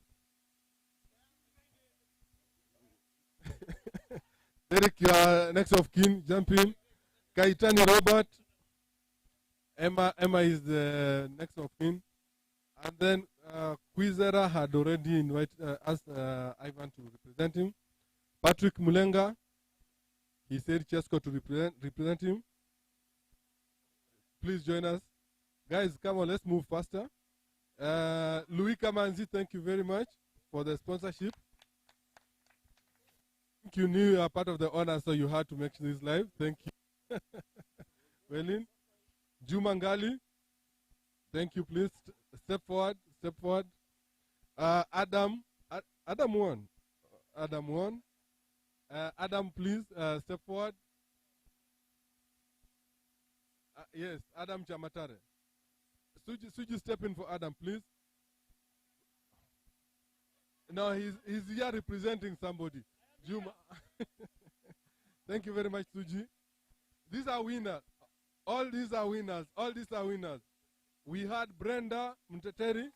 Derek, you are next of kin, jump in. Kaitani Robert. Emma is the next of kin. And then Quizera had already invited asked Ivan to represent him. Patrick Mulenga, he said Chesko to represent him. Please join us. Guys, come on, let's move faster. Louis Kamanzi, thank you very much for the sponsorship. You knew you are part of the honor, so you had to make this live. Thank you. Welin. Jumangali, thank you, please. Step forward, step forward. Adam won. Adam won. Adam, please, step forward. Yes, Adam Chamatare. Suji, step in for Adam, please. No, he's here representing somebody. Juma. Thank you very much, Suji. These are winners. All these are winners. All these are winners. We had Brenda Mteteri.